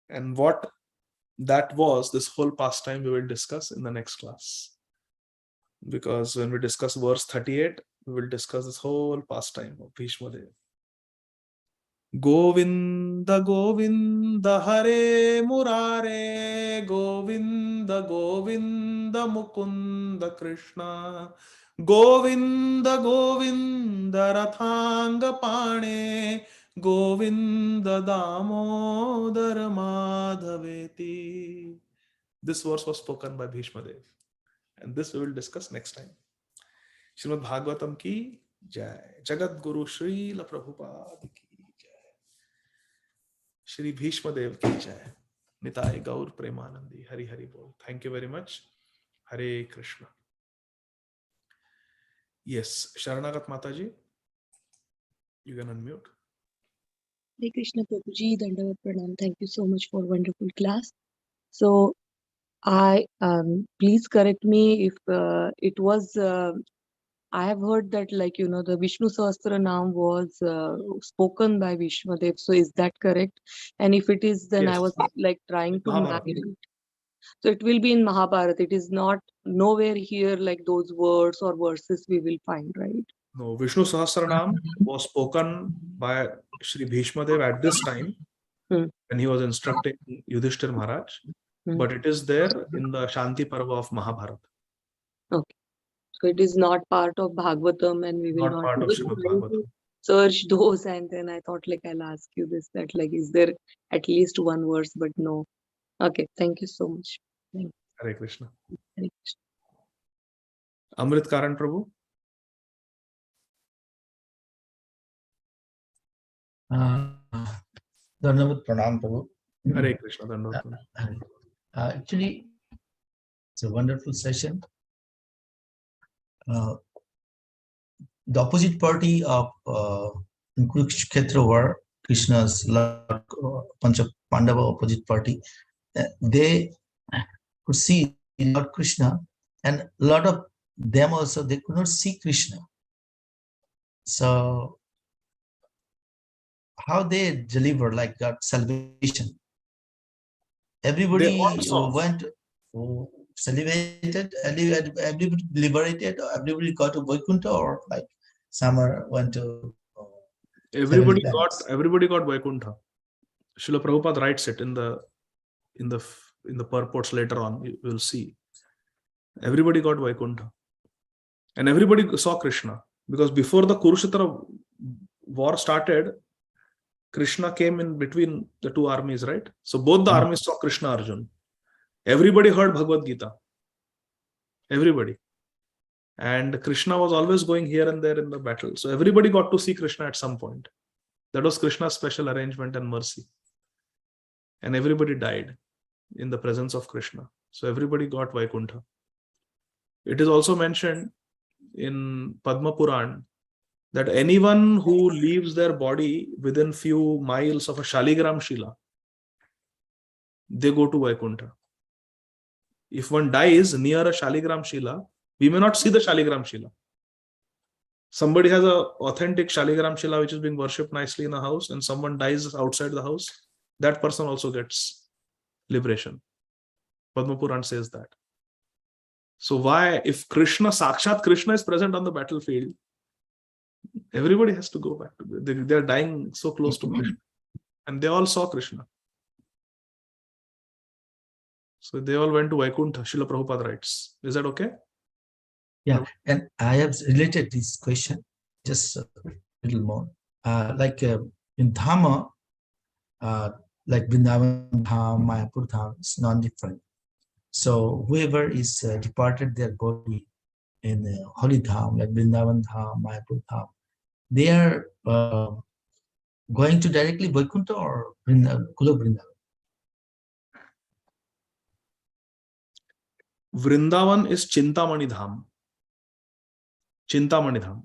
And what that was, this whole pastime we will discuss in the next class. Because when we discuss verse 38, we will discuss this whole pastime of Bhishmadev. Govinda Govinda Hare Murare Govinda Govinda Mukunda Krishna Govinda Govinda Rathanga Pane Govinda Damodara Madhaveti. This verse was spoken by Bhishmadev, and this we will discuss next time. Śrīmad Bhāgavatam ki jai. Jagat Guru Srila Prabhupada ki jai. Shri Bhishmadev ki jai. Nitai Gaur Premanandi. Hari Hari Bol. Thank you very much. Hare Krishna. Yes, Sharanagat Mataji, you can unmute. Hare Krishna Prabhuji, Dandavat Pranam. Thank you so much for wonderful class. So I please correct me if it was I have heard that the Vishnu Sahasranam was spoken by Bhishmadev. So is that correct? And if it is, then Yes. I was trying to Mahabharata. match it. So it will be in Mahabharata. It is not nowhere here like those words or verses we will find, right? No, Vishnu Sahasranam was spoken by Sri Bhishmadev at this time when he was instructing Yudhishthir Maharaj, but it is there in the Shanti Parva of Mahabharata. Okay. So it is not part of Bhagavatam, and we will Not not part of Śrīmad Bhāgavatam. search those. And then I thought, like, I'll ask you this, that, like, is there at least one verse? But no. Okay, thank you so much. Thank you. Hare Krishna. Hare Krishna. Amrit Karan Prabhu. Dandavat Pranam Prabhu. Hare Krishna. Dandavat Pranam. Actually, it's a wonderful session. The opposite party of in Kurukshetra war, Krishna's Pancha Pandava opposite party, they could see Lord Krishna, and a lot of them also, they could not see Krishna. So how they deliver, like, got salvation? Everybody went celebrated, everybody liberated, everybody got to Vaikuntha, or like some went to Everybody got Vaikuntha. Srila Prabhupada writes it in the purports later on. You will see. Everybody got Vaikuntha, and everybody saw Krishna, because before the Kurukshetra war started, Krishna came in between the two armies, right? So both the armies saw Krishna Arjun. Everybody heard Bhagavad Gita. Everybody. And Krishna was always going here and there in the battle. So everybody got to see Krishna at some point. That was Krishna's special arrangement and mercy. And everybody died in the presence of Krishna. So everybody got Vaikuntha. It is also mentioned in Padma Puran that anyone who leaves their body within few miles of a Shaligram Shila, they go to Vaikuntha. If one dies near a Shaligram Shila, we may not see the Shaligram Shila. Somebody has an authentic Shaligram Shila which is being worshipped nicely in a house, and someone dies outside the house, that person also gets liberation. Padma Puran says that. So why, if Krishna, Sakshat Krishna is present on the battlefield, everybody has to go back to they are dying so close to Krishna, and they all saw Krishna. So they all went to Vaikuntha, Srila Prabhupada writes. Is that okay? Yeah, and I have related this question just a little more. Like in Dhamma, like Vrindavan Dham, Mayapur Dham, it's non-different. So whoever is departed their body in Holy Dham, like Vrindavan Dham, Mayapur Dham, they are going to directly Vaikuntha or Kula Vrindavan? Vrindavan is Chintamani Dham. Chintamani Dham.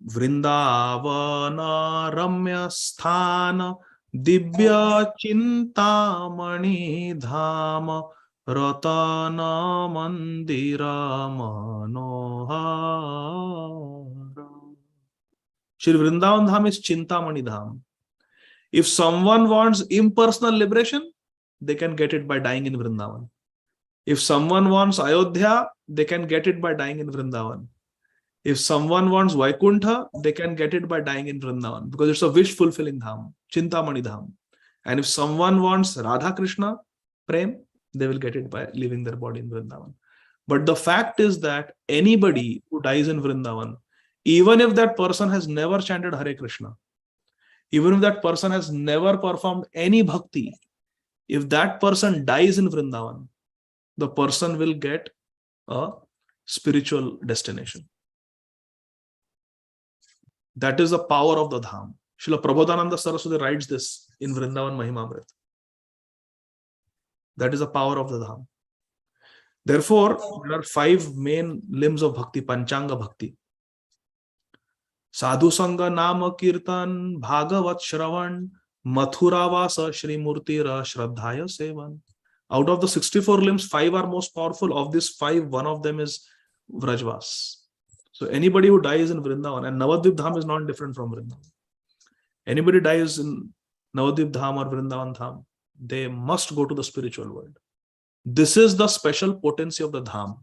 Vrindavana Ramya Sthana Dibya Chintamani Dham Ratana Mandira Manohara. Shri Vrindavan Dham is Chintamani Dham. If someone wants impersonal liberation, they can get it by dying in Vrindavan. If someone wants Ayodhya, they can get it by dying in Vrindavan. If someone wants Vaikuntha, they can get it by dying in Vrindavan, because it's a wish-fulfilling Dham, Chintamani Dham. And if someone wants Radha Krishna Prem, they will get it by leaving their body in Vrindavan. But the fact is that anybody who dies in Vrindavan, even if that person has never chanted Hare Krishna, even if that person has never performed any bhakti, if that person dies in Vrindavan, the person will get a spiritual destination. That is the power of the Dham. Srila Prabodhananda Saraswati writes this in Vrindavan Mahimamrit. That is the power of the Dham. Therefore, there are 5 main limbs of bhakti, Panchanga bhakti. Sadhu Sangha Nama Kirtan, Bhagavat Shravan, Mathura Vasa, Shri Murtira, Shraddhaya Sevan. Out of the 64 limbs, 5 are most powerful. Of these 5, one of them is Vrajvas. So anybody who dies in Vrindavan, and Navadvip Dham is not different from Vrindavan. Anybody dies in Navadvip Dham or Vrindavan Dham, they must go to the spiritual world. This is the special potency of the Dham.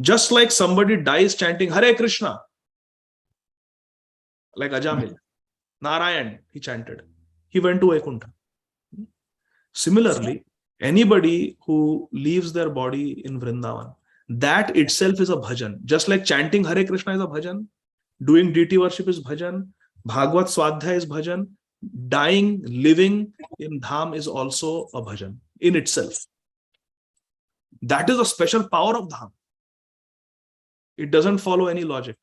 Just like somebody dies chanting Hare Krishna, like Ajamil. Narayan, he chanted. He went to Vaikuntha. Similarly, anybody who leaves their body in Vrindavan, that itself is a bhajan. Just like chanting Hare Krishna is a bhajan, doing deity worship is bhajan, Bhagavat Swadhyaya is bhajan, dying, living in Dham is also a bhajan in itself. That is a special power of Dham. It doesn't follow any logic.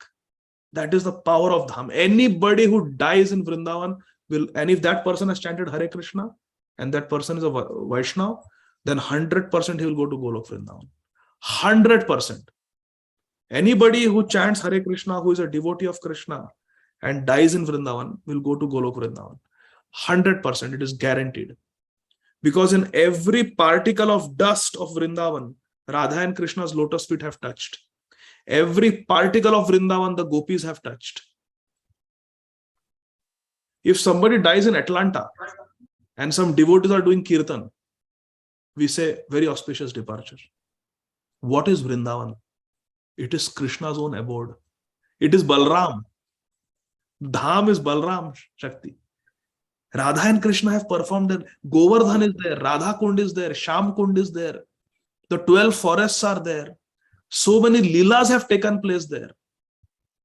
That is the power of Dham. Anybody who dies in Vrindavan will, and if that person has chanted Hare Krishna and that person is a Vaishnava, then 100% he will go to Golok Vrindavan. 100%. Anybody who chants Hare Krishna, who is a devotee of Krishna and dies in Vrindavan, will go to Golok Vrindavan. 100%. It is guaranteed. Because in every particle of dust of Vrindavan, Radha and Krishna's lotus feet have touched. Every particle of Vrindavan, the gopis have touched. If somebody dies in Atlanta and some devotees are doing kirtan, we say very auspicious departure. What is Vrindavan? It is Krishna's own abode. It is Balram. Dham is Balram Shakti. Radha and Krishna have performed there. Govardhan is there. Radha Kund is there. Sham Kund is there. The 12 forests are there. So many leelas have taken place there.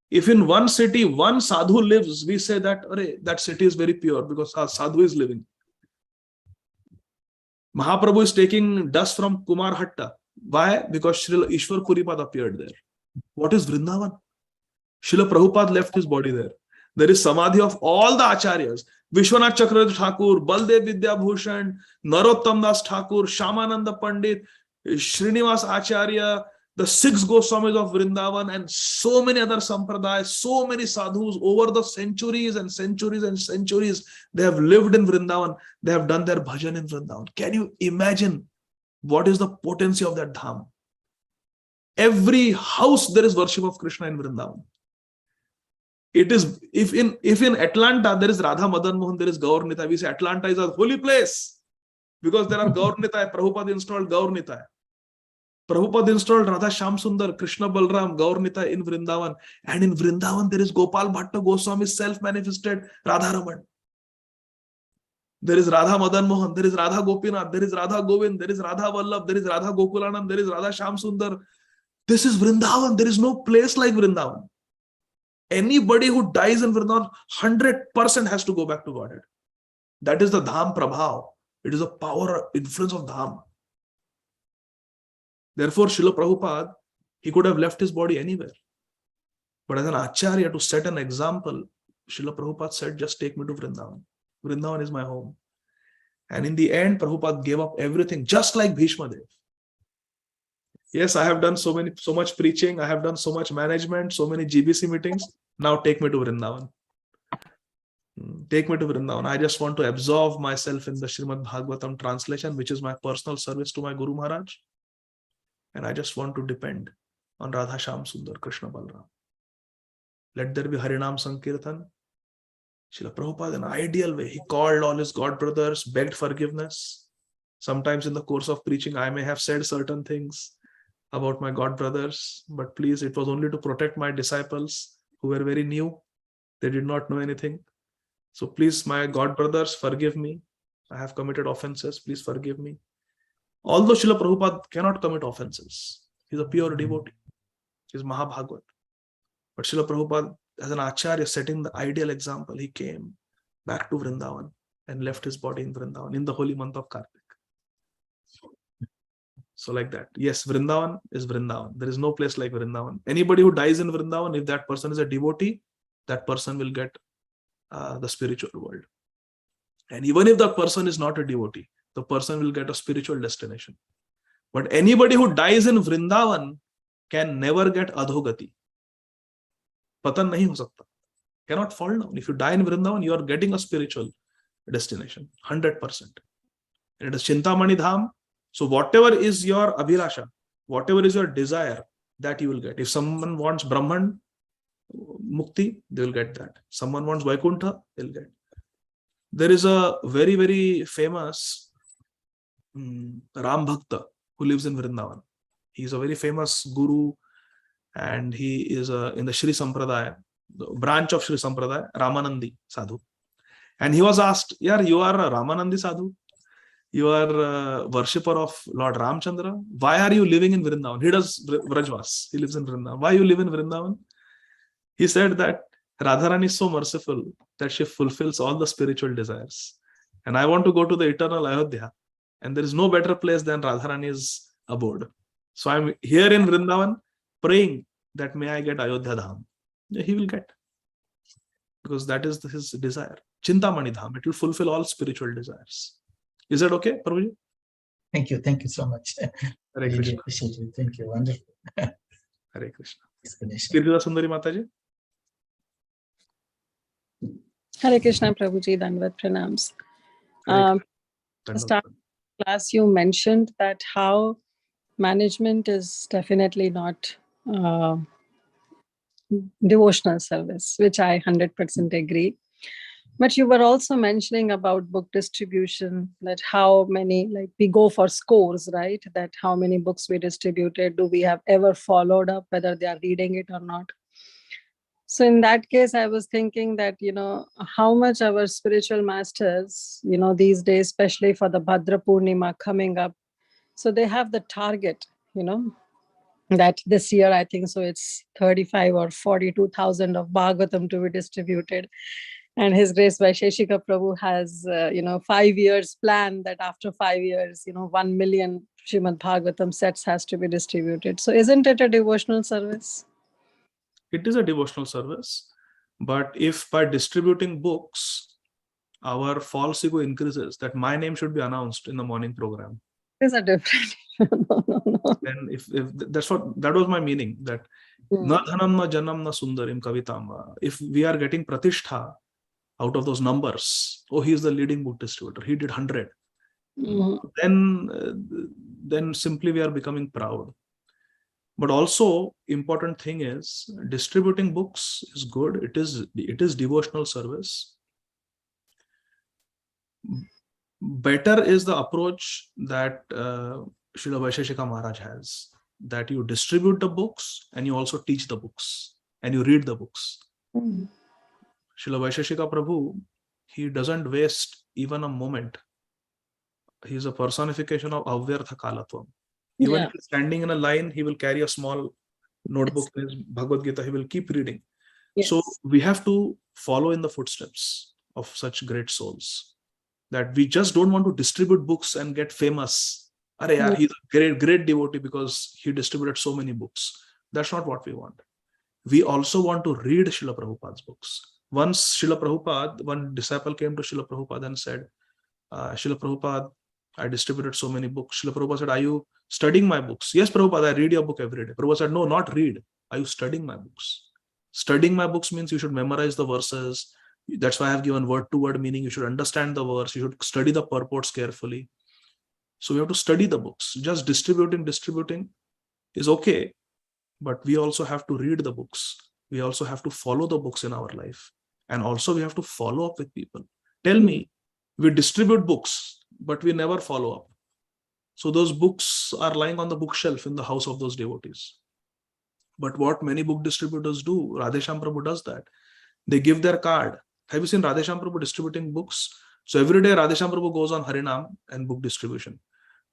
If in one city, one sadhu lives, we say that that city is very pure because sadhu is living. Mahaprabhu is taking dust from Kumar Hatta. Why? Because Srila Ishwar Puripad appeared there. What is Vrindavan? Srila Prabhupada left his body there. There is samadhi of all the acharyas. Vishwanath Chakravarti Thakur, Baldev Vidyabhushan, Narottam Das Thakur, Shamananda Pandit, Srinivas Acharya, the 6 Goswamis of Vrindavan, and so many other sampradayas, so many sadhus over the centuries and centuries and centuries. They have lived in Vrindavan. They have done their bhajan in Vrindavan. Can you imagine what is the potency of that dham? Every house there is worship of Krishna in Vrindavan. It is, if in Atlanta there is Radha Madan Mohan, there is Gaur Nitai, we say Atlanta is a holy place because there are Gaur Nitai. Prabhupada installed Gaur Nitai. Prabhupada installed Radha Sham Sundar, Krishna Balram, Gaur Nitai in Vrindavan. And in Vrindavan there is Gopal Bhatta Goswami, self-manifested Radha Raman. There is Radha Madan Mohan, there is Radha Gopinath, there is Radha Govind, there is Radha Vallabh, there is Radha Gokulanand, there is Radha Sham Sundar. This is Vrindavan. There is no place like Vrindavan. Anybody who dies in Vrindavan, 100% has to go back to Godhead. That is the Dham Prabhav. It is a power, influence of Dham. Therefore, Srila Prabhupada, he could have left his body anywhere. But as an Acharya, to set an example, Srila Prabhupada said, just take me to Vrindavan. Vrindavan is my home. And in the end, Prabhupada gave up everything, just like Bhishmadev. Yes, I have done so much preaching. I have done so much management, so many GBC meetings. Now take me to Vrindavan. Take me to Vrindavan. I just want to absorb myself in the Śrīmad Bhāgavatam translation, which is my personal service to my Guru Maharaj. And I just want to depend on Radha Sham Sundar, Krishna Balram. Let there be Harinam Sankirtan. Srila Prabhupada, in an ideal way, he called all his God brothers, begged forgiveness. Sometimes in the course of preaching, I may have said certain things about my God brothers, but please, it was only to protect my disciples who were very new. They did not know anything. So please, my God brothers, forgive me. I have committed offenses. Please forgive me. Although Srila Prabhupada cannot commit offenses, he's a pure devotee. He's Mahabhagavat. But Srila Prabhupada, as an Acharya, setting the ideal example, he came back to Vrindavan and left his body in Vrindavan in the holy month of Kartik. So like that. Yes, Vrindavan is Vrindavan. There is no place like Vrindavan. Anybody who dies in Vrindavan, if that person is a devotee, that person will get the spiritual world. And even if that person is not a devotee, the person will get a spiritual destination. But anybody who dies in Vrindavan can never get adhogati. Patan nahi ho sakta. Cannot fall down. If you die in Vrindavan, you are getting a spiritual destination. 100%. And it is Chintamani Dham. So whatever is your abhirasha, whatever is your desire, that you will get. If someone wants Brahman Mukti, they will get that. Someone wants Vaikuntha, they'll get. There is a very, very famous Ram Bhakta who lives in Vrindavan. He is a very famous guru and he is in the Shri Sampradaya. branch of Sri Sampradaya, Ramanandi Sadhu. And he was asked, "Yeah, you are a Ramanandi Sadhu. You are a worshipper of Lord Ramchandra. Why are you living in Vrindavan?" He does Vrajvas. He lives in Vrindavan. Why you live in Vrindavan? He said that Radharani is so merciful that she fulfills all the spiritual desires. And I want to go to the eternal Ayodhya. And there is no better place than Radharani's abode. So I'm here in Vrindavan praying that may I get Ayodhya Dham. Yeah, he will get. Because that is his desire. Chintamani Dham. It will fulfill all spiritual desires. Is that okay, Prabhuji? Thank you so much. Hare I really Krishna. appreciate it. Thank you. Wonderful. Hare Krishna. Explanation. Kirtila Sundari Mataji. Hare Krishna, Prabhuji, Dandavat Pranams. To start class, you mentioned that how management is definitely not devotional service, which I 100% agree. But you were also mentioning about book distribution, that how many, like we go for scores, right? That how many books we distributed, do we have ever followed up whether they are reading it or not? So in that case, I was thinking that, how much our spiritual masters, these days, especially for the Bhadra Purnima coming up, so they have the target, that this year, I think so it's 35 or 42,000 of Bhagavatam to be distributed. And His Grace Vaisheshika Prabhu has, 5 years plan that after 5 years, 1 million Śrīmad Bhagavatam sets has to be distributed. So isn't it a devotional service? It is a devotional service, but if by distributing books, our false ego increases, that my name should be announced in the morning program. Is a different. No. Then if that was my meaning, that na dhanam na janam na sundarim kavitam. If we are getting pratishtha out of those numbers, oh, he is the leading book distributor, he did 100. Then simply we are becoming proud. But also, important thing is distributing books is good. It is devotional service. Better is the approach that Srila Vaisheshika Maharaj has, that you distribute the books and you also teach the books and you read the books. Srila Vaisheshika Prabhu, he doesn't waste even a moment. He is a personification of Avyartha Kalatvam. Even if he's standing in a line, he will carry a small notebook, his Bhagavad Gita, he will keep reading. Yes. So we have to follow in the footsteps of such great souls. That we just don't want to distribute books and get famous. He's a great devotee because he distributed so many books. That's not what we want. We also want to read Srila Prabhupada's books. Once one disciple came to Srila Prabhupada and said, Srila Prabhupada, I distributed so many books. Srila Prabhupada said, are you studying my books? Yes, Prabhupada, I read your book every day. Prabhupada said, no, not read. Are you studying my books? Studying my books means you should memorize the verses. That's why I have given word-to-word meaning. You should understand the verse. You should study the purports carefully. So we have to study the books. Just distributing is okay. But we also have to read the books. We also have to follow the books in our life. And also we have to follow up with people. Tell me, we distribute books, but we never follow up. So those books are lying on the bookshelf in the house of those devotees. But what many book distributors do, Radheshyam Prabhu does that. They give their card. Have you seen Radheshyam Prabhu distributing books? So every day Radheshyam Prabhu goes on Harinam and book distribution.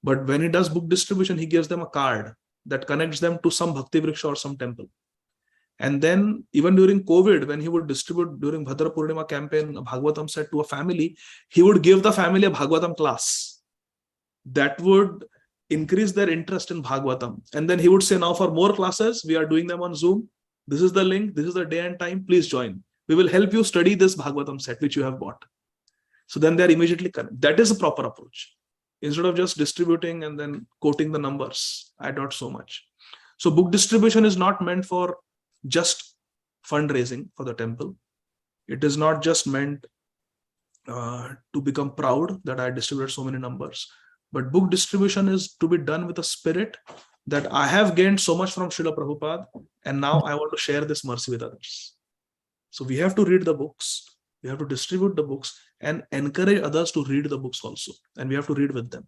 But when he does book distribution, he gives them a card that connects them to some Bhakti Vriksha or some temple. And then even during COVID, when he would distribute during Bhadra Purnima campaign, a Bhagavatam set to a family, he would give the family a Bhagavatam class. That would increase their interest in Bhagavatam. And then he would say, now for more classes, we are doing them on Zoom. This is the link. This is the day and time. Please join. We will help you study this Bhagavatam set, which you have bought. So then they are immediately connected. That is a proper approach. Instead of just distributing and then quoting the numbers, I doubt so much. So book distribution is not meant for just fundraising for the temple. It is not just meant to become proud that I distributed so many numbers. But book distribution is to be done with a spirit that I have gained so much from Srila Prabhupada, and now I want to share this mercy with others. So we have to read the books, we have to distribute the books, and encourage others to read the books also. And we have to read with them.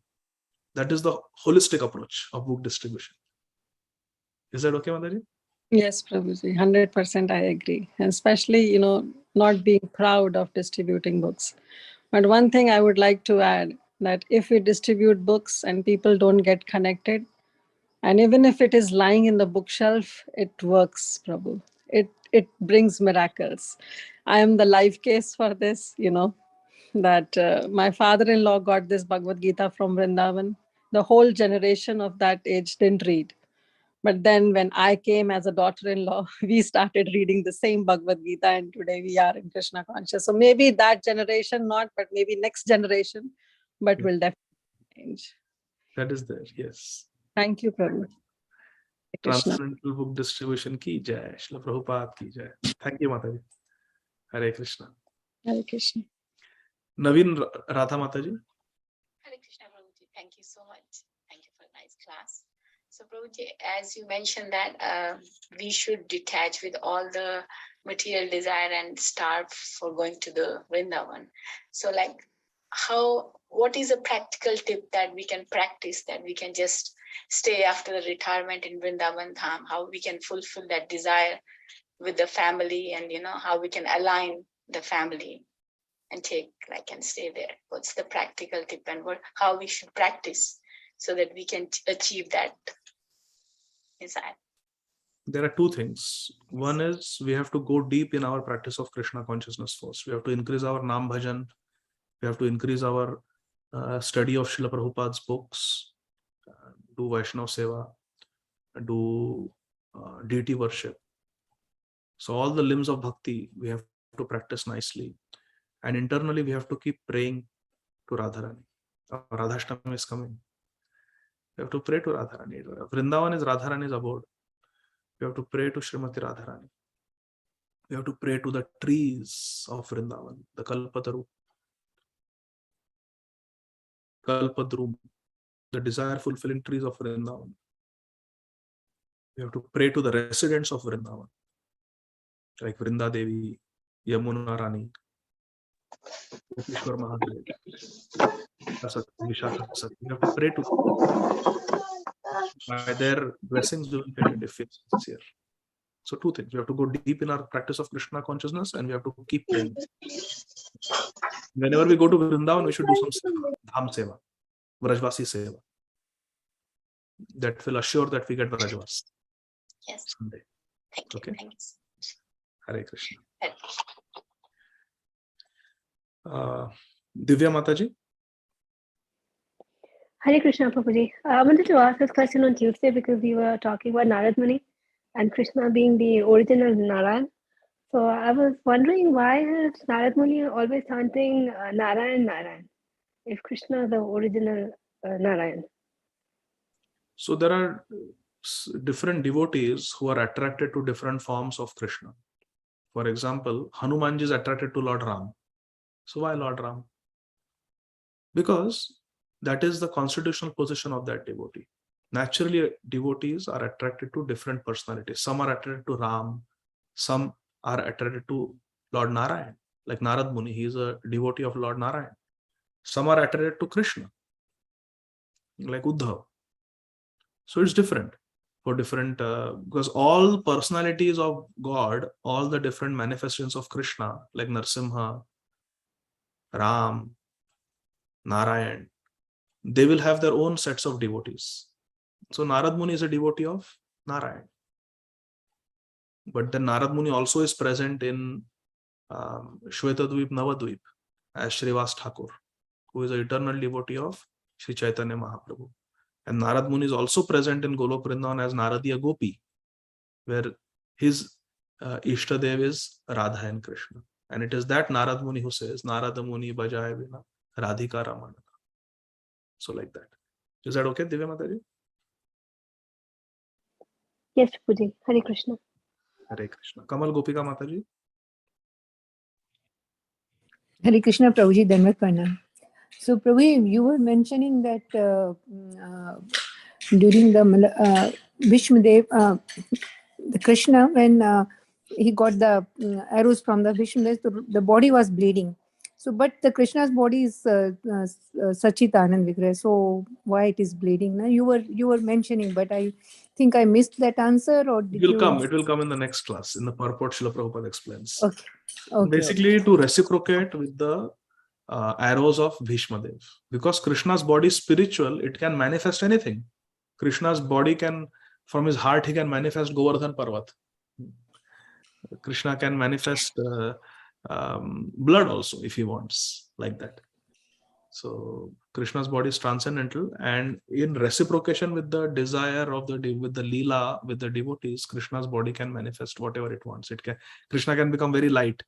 That is the holistic approach of book distribution. Is that okay, Mataji? Yes, Prabhuji, 100% I agree. And especially, not being proud of distributing books. But one thing I would like to add, that if we distribute books and people don't get connected, and even if it is lying in the bookshelf, it works, Prabhu. It brings miracles. I am the live case for this, that my father-in-law got this Bhagavad Gita from Vrindavan. The whole generation of that age didn't read. But then when I came as a daughter-in-law, we started reading the same Bhagavad Gita, and today we are in Krishna conscious. So maybe that generation not, but maybe next generation, but will definitely change. That is there, yes. Thank you, Prabhu. Krishna. Transcendental book distribution ki jai, Srila Prabhupada ki jai. Thank you, Mataji. Hare Krishna. Hare Krishna. Naveen Radha Mataji. Hare Krishna, Prabhuji. Thank you so much. Thank you for a nice class. So, Prabhuji, as you mentioned that we should detach with all the material desire and start for going to the Vrindavan. So, like, what is a practical tip that we can practice, that we can just stay after the retirement in Vrindavan Dham, how we can fulfill that desire with the family, and how we can align the family and and stay there? What's the practical tip, and how we should practice so that we can achieve that desire? There are two things. One is we have to go deep in our practice of Krishna consciousness first. We have to increase our Nam Bhajan. We have to increase our study of Srila Prabhupada's books, do Vaishnava Seva, do deity worship. So all the limbs of bhakti we have to practice nicely. And internally we have to keep praying to Radharani. Radhashtami is coming. We have to pray to Radharani. Vrindavan is Radharani's abode. We have to pray to Srimati Radharani. We have to pray to the trees of Vrindavan, the Kalpataru, Kalpadrum, the desire fulfilling trees of Vrindavan. We have to pray to the residents of Vrindavan, like Vrinda Devi, Yamuna Rani, Upishwar Mahadev, Vishakha Sati. We have to pray to them. By their blessings we will get it if it's sincere. So two things. We have to go deep in our practice of Krishna consciousness, and we have to keep praying. Whenever we go to Vrindavan, we should do some seva, Dham Seva, Vrajvasi Seva. That will assure that we get Vrajvas. Yes. Someday. Thank you. Okay. Thank you so much. Hare Krishna. Hare Krishna. Divya Mataji. Hare Krishna, Prabhuji. I wanted to ask this question on Tuesday because we were talking about Narad Muni and Krishna being the original Narayan. So I was wondering, why is Narad Muni always chanting Narayan, Narayan, if Krishna is the original Narayan? So there are different devotees who are attracted to different forms of Krishna. For example, Hanumanji is attracted to Lord Ram. So why Lord Ram? Because that is the constitutional position of that devotee. Naturally, devotees are attracted to different personalities. Some are attracted to Ram, some are attracted to Lord Narayan, like Narad Muni, he is a devotee of Lord Narayan. Some are attracted to Krishna, like Uddhav. So it's different for different, because all personalities of God, all the different manifestations of Krishna, like Narsimha, Ram, Narayan, they will have their own sets of devotees. So Narad Muni is a devotee of Narayan. But then Narad Muni also is present in Shvetadvip, Navadvip as Shrivas Thakur, who is an eternal devotee of Sri Chaitanya Mahaprabhu. And Narad Muni is also present in Golok Vrindavan as Naradiya Gopi, where his Ishtadev is Radha and Krishna. And it is that Narad Muni who says, Narada Muni Bajaya Vina Radhika Ramana. So like that. Is that okay, Divya Mataji? Yes, Prabhuji. Hare Krishna. Hare Krishna. Kamal Gopika Mataji. Hare Krishna, Prabhuji, Dhanvat Pranam. So, Prabhu, you were mentioning that during the Bhishmadev, the Krishna, when he got the arrows from the Bhishmadev, the body was bleeding. So, but the Krishna's body is Sachitanand Vigraha. So, why it is bleeding? Now, you were mentioning, but I think I missed that answer, or did It will you? come. It will come in the next class. In the purport, Srila Prabhupada explains. Okay. Okay. Basically, to reciprocate with the arrows of Bhishmadev, because Krishna's body is spiritual, it can manifest anything. Krishna's body can, from his heart, he can manifest Govardhan Parvat. Krishna can manifest blood also if he wants, like that. So Krishna's body is transcendental, and in reciprocation with the desire of with the Leela, with the devotees, Krishna's body can manifest whatever it wants. Krishna can become very light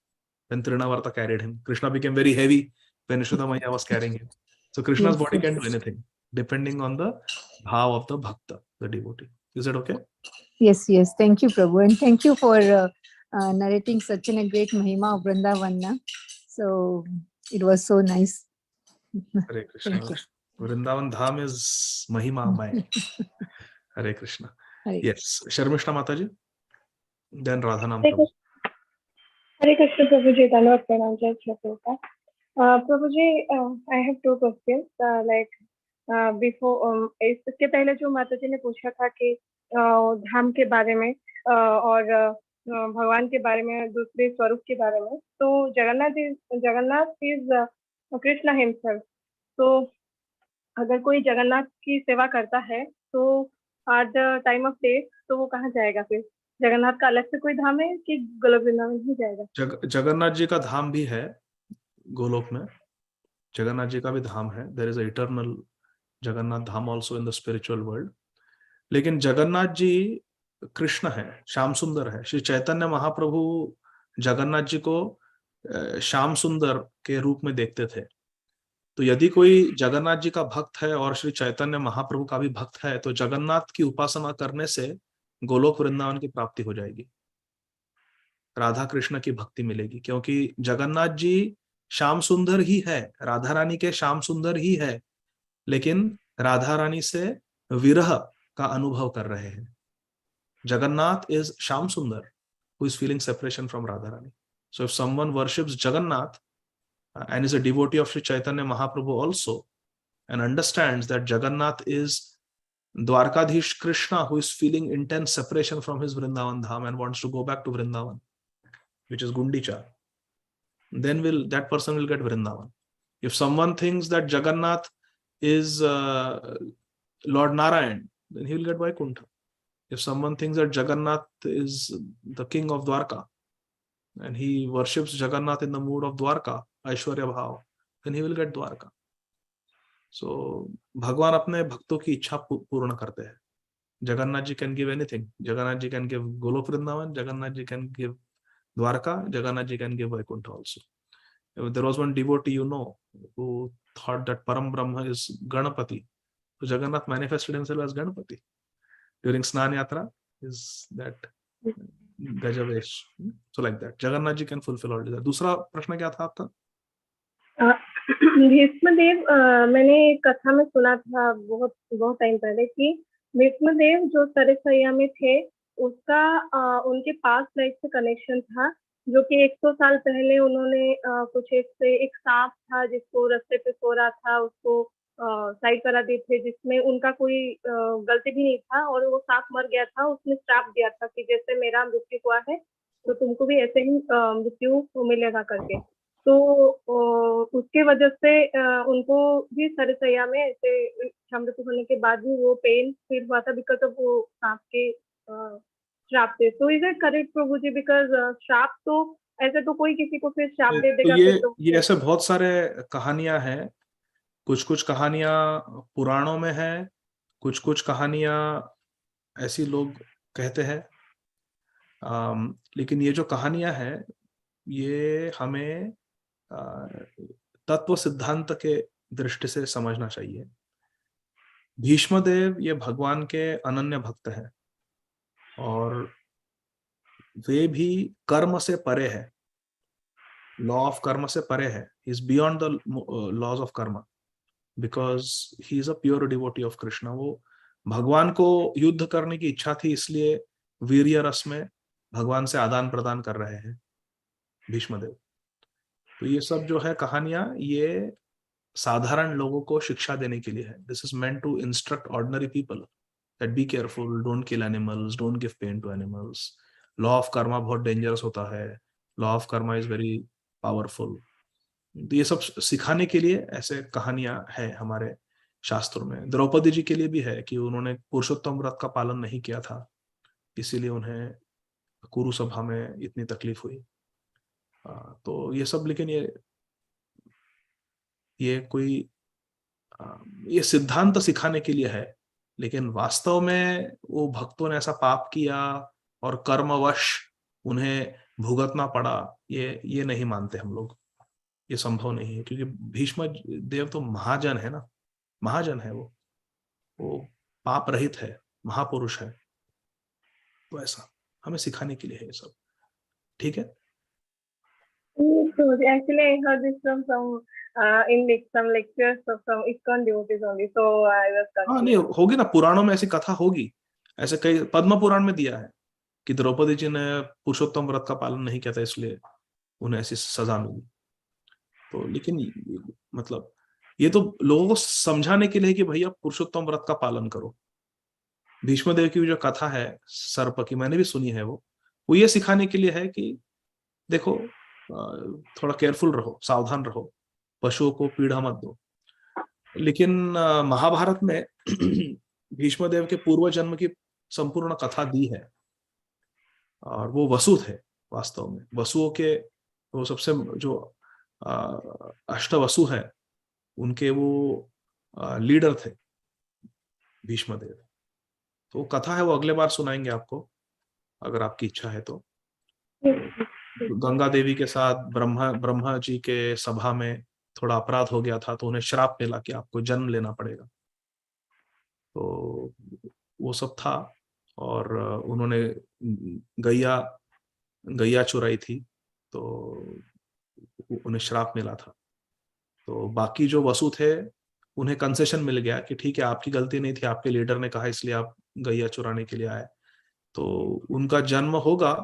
when Trinavarta carried him. Krishna became very heavy when Yashoda Maya was carrying him. So Krishna's Yes, body can yes. do anything depending on the bhav of the bhakta, the devotee. Is that okay? Yes, yes. Thank you, Prabhu, and thank you for narrating such a great Mahima of Vrindavan. So it was so nice. Hare Krishna. Thank you. Vrindavan Dham is Mahima Maya. Hare Krishna. Hare Yes. Sharmishna Mataji. Then Radhanam Hare Prabhu. Hare Krishna Prabhuji, Dhanavad Pranam, Jai Shri Prabhupada. Prabhuji, I have two questions. Before, इसके पहले जो माताजी ने पूछा था कि धाम के बारे में और भगवान के बारे में, दूसरे स्वरूप के बारे में, तो जगन्नाथ इज कृष्णा हिमसेल्फ. तो अगर कोई जगन्नाथ की सेवा करता है तो at the time of death तो वो कहाँ जाएगा? फिर जगन्नाथ का अलग से कोई धाम है कि गोलोक वृंदावन ही जाएगा? जगन्नाथ जी का धाम भी है गोलोक में. जगन्नाथ जी का भी धाम है. There is a eternal Jagannath dham also in the spiritual world. लेकिन जगन्नाथ जी कृष्ण है, श्याम सुंदर है. श्री चैतन्य महाप्रभु जगन्नाथ जी को श्याम सुंदर के रूप में देखते थे. तो यदि कोई जगन्नाथ जी का भक्त है और श्री चैतन्य महाप्रभु का भी भक्त है, तो जगन्नाथ की उपासना करने से गोलोक वृंदावन की प्राप्ति हो जाएगी, राधा कृष्ण की भक्ति मिलेगी. क्योंकि जगन्नाथ जी श्याम सुंदर ही है, राधा रानी के श्याम सुंदर ही है, लेकिन राधा रानी से विरह का अनुभव कर रहे हैं. जगन्नाथ इज श्याम सुंदर who is feeling separation from Radha Rani. So if someone worships Jagannath and is a devotee of Sri Chaitanya Mahaprabhu also, and understands that Jagannath is Dwarkadhish Krishna who is feeling intense separation from his Vrindavan Dham and wants to go back to Vrindavan, which is Gundicha, then that person will get Vrindavan. If someone thinks that Jagannath is Lord Narayan, then he will get Vaikuntha. If someone thinks that Jagannath is the king of Dwarka and he worships Jagannath in the mood of Dwarka, Aishwarya Bhav, then he will get Dwarka. So Bhagwan अपने भक्तों की इच्छा पूर्ण करते हैं. Jagannath ji can give anything. Jagannath ji can give Golok Vrindavan, Jagannath ji can give Dwarka, Jagannath ji can give Vaikuntha also. There was one devotee, who thought that Param Brahma is Ganapati. So Jagannath manifested himself as Ganapati. During Snan Yatra is that Gajavesh. So like that. Jagannath ji can fulfill all desire. दूसरा प्रश्न क्या था आपका? भीष्मदेव, मैंने कथा में सुना था बहुत टाइम पहले कि भीष्मदेव जो सरसैया में थे उसका उनके पास लाइफ से कनेक्शन था, जो कि 100 साल पहले उन्होंने कुछ एक सांप था जिसको रास्ते पे सो रहा था, उसको साइड करा दिए थे, जिसमें उनका कोई गलती भी नहीं था और वो सांप मर गया था. उसने श्राप दिया था कि जैसे मेरा मृत्यु हुआ है तो तुमको भी ऐसे ही मृत्यु मिलेगा करके. तो उसके वजह से उनको भी सरसैया में ऐसे मृत्यु होने के बाद भी वो पेन फील हुआ था बिकॉज ऑफ वो सांप के श्राप से. तो is it correct Prabhu ji? Because श्राप तो ऐसे तो कोई किसी को फिर श्राप दे देगा. ये ऐसे बहुत सारे कहानियां हैं. कुछ कहानियां पुराणों में है, कुछ कहानियां ऐसी लोग कहते हैं. लेकिन ये जो कहानियां हैं ये हमें तत्व सिद्धांत के दृष्टि से समझना चाहिए. भीष्मदेव ये भगवान के अनन्य भक्त हैं और वे भी कर्म से परे है, लॉ ऑफ कर्म से परे है. He is beyond the laws of karma because he is a pure devotee of Krishna. वो भगवान को युद्ध करने की इच्छा थी, इसलिए वीर्य रस में भगवान से आदान प्रदान कर रहे हैं भीष्मदेव. तो ये सब जो है कहानियां, ये साधारण लोगों को शिक्षा देने के लिए है. This is meant to instruct ordinary people that be careful, don't kill animals, don't give pain to animals. Law of karma बहुत डेंजरस होता है, law of karma is very powerful. तो ये सब सिखाने के लिए ऐसे कहानियां है हमारे शास्त्रों में. द्रौपदी जी के लिए भी है कि उन्होंने पुरुषोत्तम व्रत का पालन नहीं किया था, इसीलिए उन्हें कुरु सभा में इतनी तकलीफ हुई. तो ये सब, लेकिन ये कोई ये सिद्धांत सिखाने के लिए है, लेकिन वास्तव में वो भक्तों ने ऐसा पाप किया और कर्मवश उन्हें भुगतना पड़ा, ये नहीं मानते हम लोग. ये संभव नहीं है, क्योंकि भीष्म देव तो महाजन है ना, महाजन है वो पाप रहित है, महापुरुष है. तो ऐसा हमें सिखाने के लिए है ये सब. ठीक है. Actually, I heard this from some lectures of some ISKCON devotees only. So I was confused. हाँ, नहीं होगी ना, पुराणों में ऐसी कथा होगी. ऐसे कई पद्म पुराण में दिया है कि द्रौपदी जी ने पुरुषोत्तम व्रत का पालन नहीं किया था, इसलिए उन्हें ऐसी सजा मिली. तो लेकिन मतलब ये तो लोगों को समझाने के लिए कि भैया पुरुषोत्तम व्रत का पालन करो. भीष्मदेव की जो कथा है सर्प की, मैंने भी सुनी है, वो ये सिखाने के लिए है कि देखो थोड़ा केयरफुल रहो, सावधान रहो, पशुओं को पीड़ा मत दो. लेकिन महाभारत में भीष्मदेव के पूर्व जन्म की संपूर्ण कथा दी है, और वो वसु थे. वास्तव में वसुओं के वो सबसे जो अष्टवसु है, उनके वो लीडर थे भीष्मदेव. तो कथा है, वो अगले बार सुनाएंगे आपको, अगर आपकी इच्छा है तो. गंगा देवी के साथ ब्रह्मा जी के सभा में थोड़ा अपराध हो गया था, तो उन्हें श्राप मिला कि आपको जन्म लेना पड़ेगा. तो वो सब था, और उन्होंने गैया चुराई थी, तो उन्हें श्राप मिला था. तो बाकी जो वसु थे उन्हें कंसेशन मिल गया कि ठीक है, आपकी गलती नहीं थी, आपके लीडर ने कहा इसलिए आप गैया चुराने के लिए आए. तो उनका जन्म होगा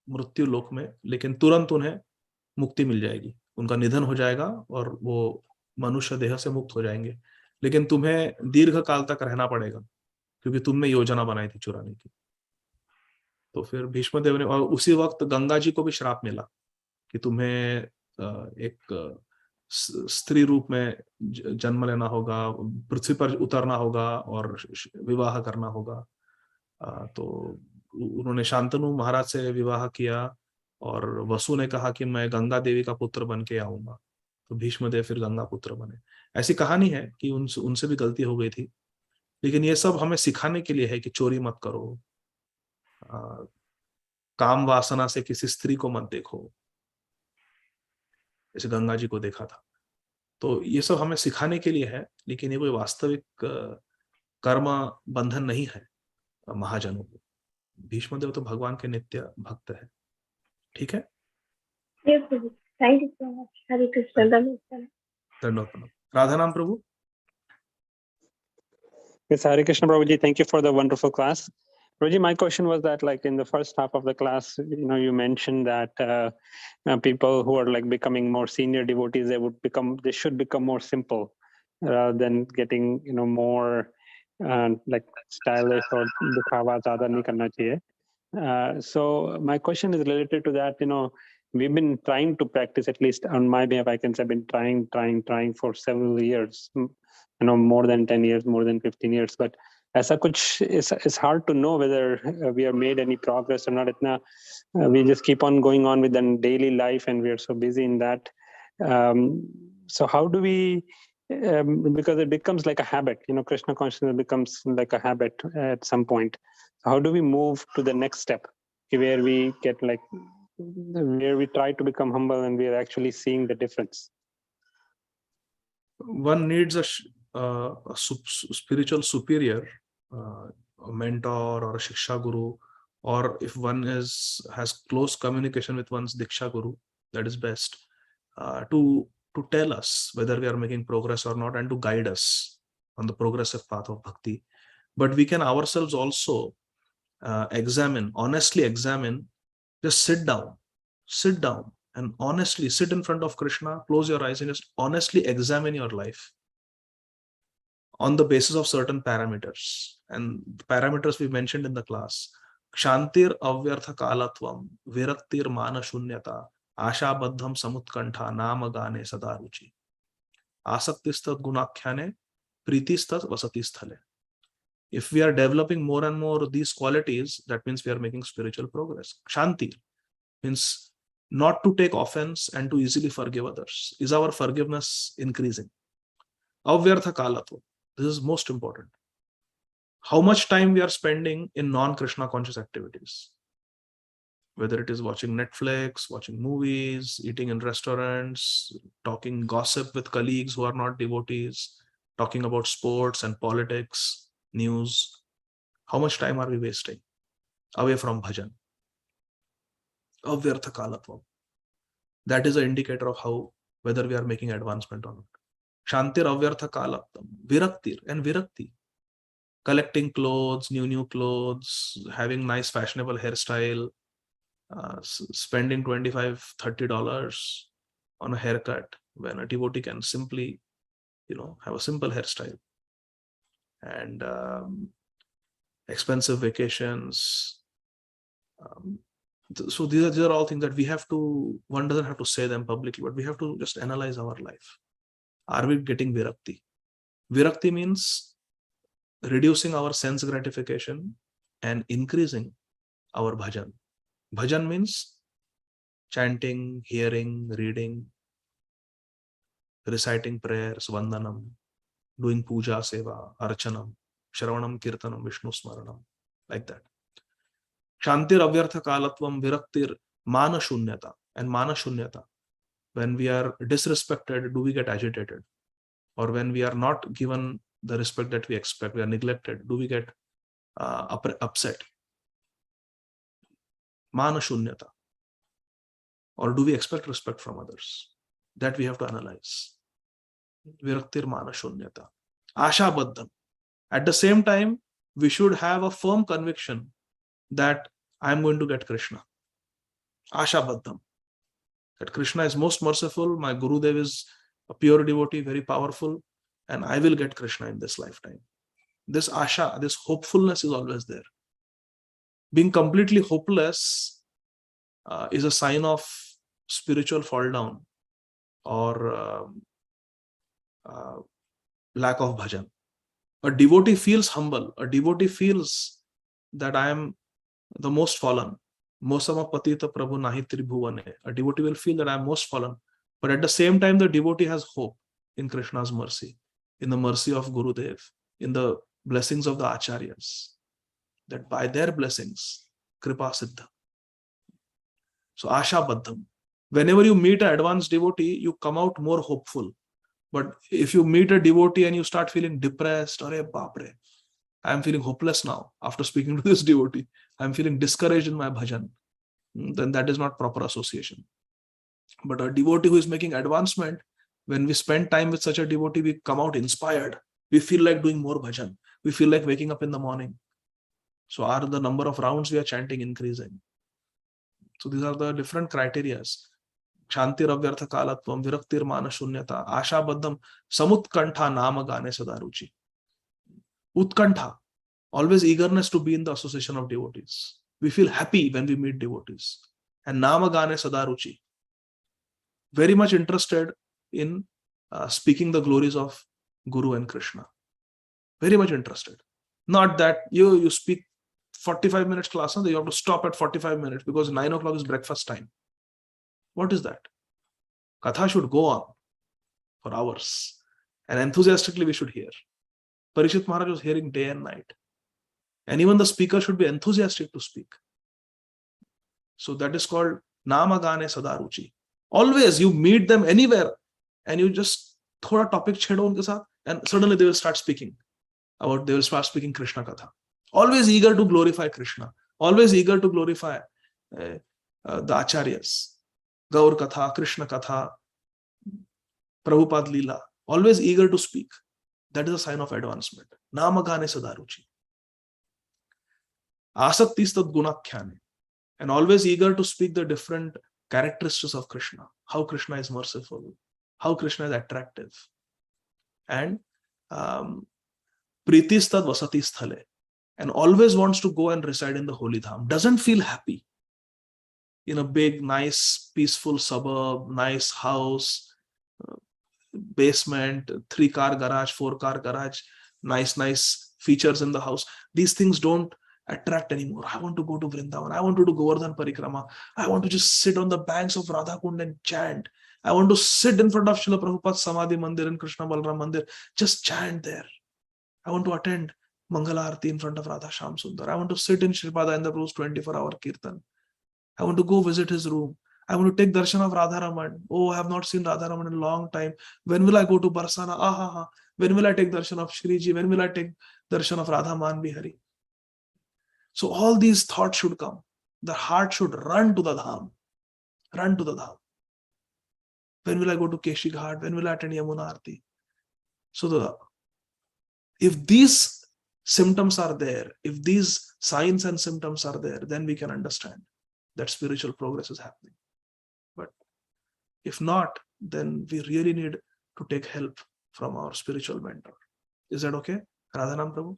मृत्यु लोक में, लेकिन तुरंत उन्हें मुक्ति मिल जाएगी, उनका निधन हो जाएगा और वो मनुष्य देह से मुक्त हो जाएंगे. लेकिन तुम्हें दीर्घ काल तक रहना पड़ेगा, क्योंकि तुमने योजना बनाई थी चुराने की. तो फिर भीष्मदेव ने, और उसी वक्त गंगा जी को भी श्राप मिला कि तुम्हें एक स्त्री रूप में जन्म लेना होगा, पृथ्वी पर उतरना होगा और विवाह करना होगा. तो उन्होंने शांतनु महाराज से विवाह किया, और वसु ने कहा कि मैं गंगा देवी का पुत्र बन के आऊंगा. तो भीष्मदेव फिर गंगा पुत्र बने. ऐसी कहानी है कि उनसे भी गलती हो गई थी. लेकिन ये सब हमें सिखाने के लिए है कि चोरी मत करो, काम वासना से किसी स्त्री को मत देखो, जैसे गंगा जी को देखा था. तो ये सब हमें सिखाने के लिए है, लेकिन ये कोई वास्तविक कर्म बंधन नहीं है महाजनों को. भीष्मदेव तो भगवान के नित्य भक्त है. ठीक है. Yes, Prabhu. Thank you so much. Hare Krishna. धन्यवाद. राधा नाम प्रभु. Yes, Hare Krishna, Prabhuji. Thank you for the wonderful class. Prabhuji, my question was that, like in the first half of the class, you mentioned that people who are like becoming more senior devotees, they should become more simple rather than getting, more like stylish or dikhawa zyada nahi karna chahiye. So my question is related to that. We've been trying to practice, at least on my behalf, I can say I've been trying for several years, more than 10 years, more than 15 years. But aisa kuch, it's hard to know whether we have made any progress or not. We just keep on going on with the daily life, and we are so busy in that. So how do we, because it becomes like a habit, Krishna consciousness becomes like a habit at some point. How do we move to the next step where we get where we try to become humble and we are actually seeing the difference? One needs a spiritual superior, a mentor or a shiksha guru, or if one has close communication with one's diksha guru, that is best, to tell us whether we are making progress or not, and to guide us on the progressive path of bhakti. But we can ourselves also honestly examine, just sit down and honestly sit in front of Krishna, close your eyes and just honestly examine your life on the basis of certain parameters. And the parameters we mentioned in the class. Kshantir avyartha kalatvam, viraktir mana shunyata, asha baddham samutkantha, nama gane sadaruchi. Asaktistat gunakhyane, pritistat vasati sthale. If we are developing more and more these qualities, that means we are making spiritual progress. Kshanti means not to take offense and to easily forgive others. Is our forgiveness increasing? Avyartha kalatvam. This is most important. How much time we are spending in non-Krishna conscious activities, whether it is watching Netflix, watching movies, eating in restaurants, talking gossip with colleagues who are not devotees, talking about sports and politics, news. How much time are we wasting away from bhajan? Avyartha kalatvam. That is an indicator of how, whether we are making advancement or not. Shantir avyartha kalatvam. Viraktir and virakti. Collecting clothes, new clothes, having nice fashionable hairstyle, spending $25-$30 on a haircut when a devotee can simply, have a simple hairstyle. And expensive vacations. So these are all things that we have to, one doesn't have to say them publicly, but we have to just analyze our life. Are we getting virakti? Virakti means reducing our sense gratification and increasing our bhajan. Bhajan means chanting, hearing, reading, reciting prayers, vandanam, doing puja, seva, archanam, shravanam, kirtanam, Vishnu smaranam, like that. Shantir avyartha kalatvam, viraktir mana shunyata. And mana shunyata, when we are disrespected, do we get agitated? Or when we are not given the respect that we expect, we are neglected, do we get upset? Mana shunyata. Or do we expect respect from others? That we have to analyze. Viraktir mana shunyata. Asha baddham. At the same time, we should have a firm conviction that I am going to get Krishna. Asha baddham. That Krishna is most merciful, my Gurudev is a pure devotee, very powerful, and I will get Krishna in this lifetime. This asha, this hopefulness is always there. Being completely hopeless is a sign of spiritual fall down or lack of bhajan. A devotee feels humble. A devotee feels that I am the most fallen. Mosama patita prabhu nahi tribhuvane. A devotee will feel that I am most fallen. But at the same time, the devotee has hope in Krishna's mercy, in the mercy of Gurudev, in the blessings of the acharyas, that by their blessings, kripa siddha. So asha baddham. Whenever you meet an advanced devotee, you come out more hopeful. But if you meet a devotee and you start feeling depressed, Arey baapre, I am feeling hopeless now after speaking to this devotee, I am feeling discouraged in my bhajan, then that is not proper association. But a devotee who is making advancement, when we spend time with such a devotee, we come out inspired. We feel like doing more bhajan. We feel like waking up in the morning. So are the number of rounds we are chanting increasing? So these are the different criterias. Shantir avyartha kalatvam, viraktir mana shunyata, asha baddham, samutkantha nama gane sadaruchi. Utkantha, always eagerness to be in the association of devotees. We feel happy when we meet devotees. And nama gane sadaruchi, very much interested in speaking the glories of Guru and Krishna. Very much interested. Not that you speak 45 minutes class and you have to stop at 45 minutes because 9 o'clock is breakfast time. What is that? Katha should go on for hours. And enthusiastically we should hear. Parishit Maharaj was hearing day and night. And even the speaker should be enthusiastic to speak. So that is called Nama Gane Sadaruchi. Always you meet them anywhere and you just thoda topic chhedo unke saath and suddenly they will start speaking Krishna Katha. Always eager to glorify Krishna. Always eager to glorify the acharyas. Gaur Katha, Krishna Katha, Prabhupada Leela. Always eager to speak. That is a sign of advancement. Nama Gane Sadaruchi. Asakti Stad Gunakhyane. And always eager to speak the different characteristics of Krishna, how Krishna is merciful, how Krishna is attractive. And Pritistad Vasati Sthale, and always wants to go and reside in the holy dham, doesn't feel happy in a big, nice, peaceful suburb, nice house, basement, 3-car garage, 4-car garage, nice features in the house. These things don't attract anymore. I want to go to Vrindavan. I want to do Govardhan Parikrama. I want to just sit on the banks of Radha Kund and chant. I want to sit in front of Srila Prabhupada's Samadhi Mandir and Krishna Balaram Mandir, just chant there. I want to attend Mangala Arati in front of Radha Shyam Sundar. I want to sit in Shripada in the Prabhu's 24-hour Kirtan. I want to go visit his room. I want to take darshan of Radharaman. Oh, I have not seen Radharaman in a long time. When will I go to Barsana? When will I take darshan of Shriji? When will I take darshan of Radha Man Bihari? So all these thoughts should come. The heart should run to the dham. Run to the dham. When will I go to Keshi Ghat? When will I attend Yamuna Arati? So if these symptoms are there, if these signs and symptoms are there, then we can understand that spiritual progress is happening. But if not, then we really need to take help from our spiritual mentor. Is that okay? Radhanam Prabhu?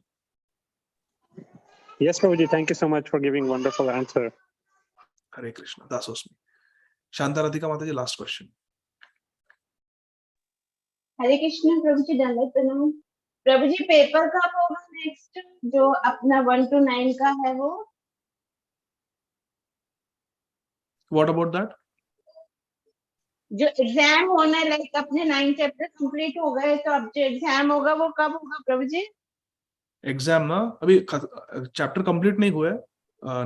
Yes, Prabhuji, thank you so much for giving wonderful answer. Hare Krishna. Dasosmi. Shantaradhika Mataji, last question. हरे कृष्ण प्रभु जी, दंडवत प्रणाम। प्रभु जी, paper कब होगा next, जो अपना 1 to 9 का है वो? What about that? जो एग्जाम होना है, लाइक अपने 9 चैप्टर कंप्लीट हो गए, तो अब जो एग्जाम होगा वो कब होगा प्रभु जी? एग्जाम ना अभी चैप्टर कंप्लीट नहीं हुआ है,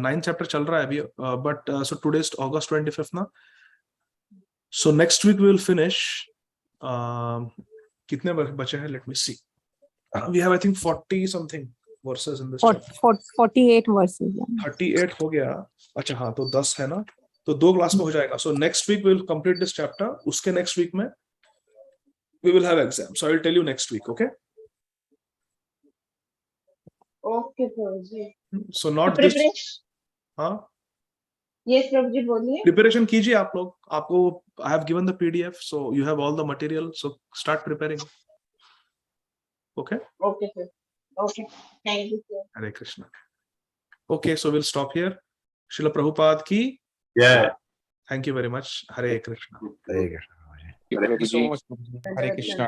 9 चैप्टर चल रहा है अभी, but so today is August 25th ना, so next week we will finish. कितने बचे हैं? Let me see. We have I think 40 something verses in this chapter. 48 verses. 38 हो गया. अच्छा हाँ, तो 10 है ना, तो 2 क्लास में हो जाएगा. So next week we will complete this chapter. उसके नेक्स्ट वीक में we will have exam. So I will tell you next week. Okay okay Prabhu ji. So not this. हाँ यस प्रभु जी, बोलिए. प्रिपरेशन कीजिए आप लोग. आपको I have given the PDF, so you have all the material, so start preparing. Okay okay sir. Okay, thank you sir. Hare Krishna. Okay, so will stop here. Srila Prabhupada की जय. Thank you very much. Hare Krishna. Hare Krishna. Hare Krishna.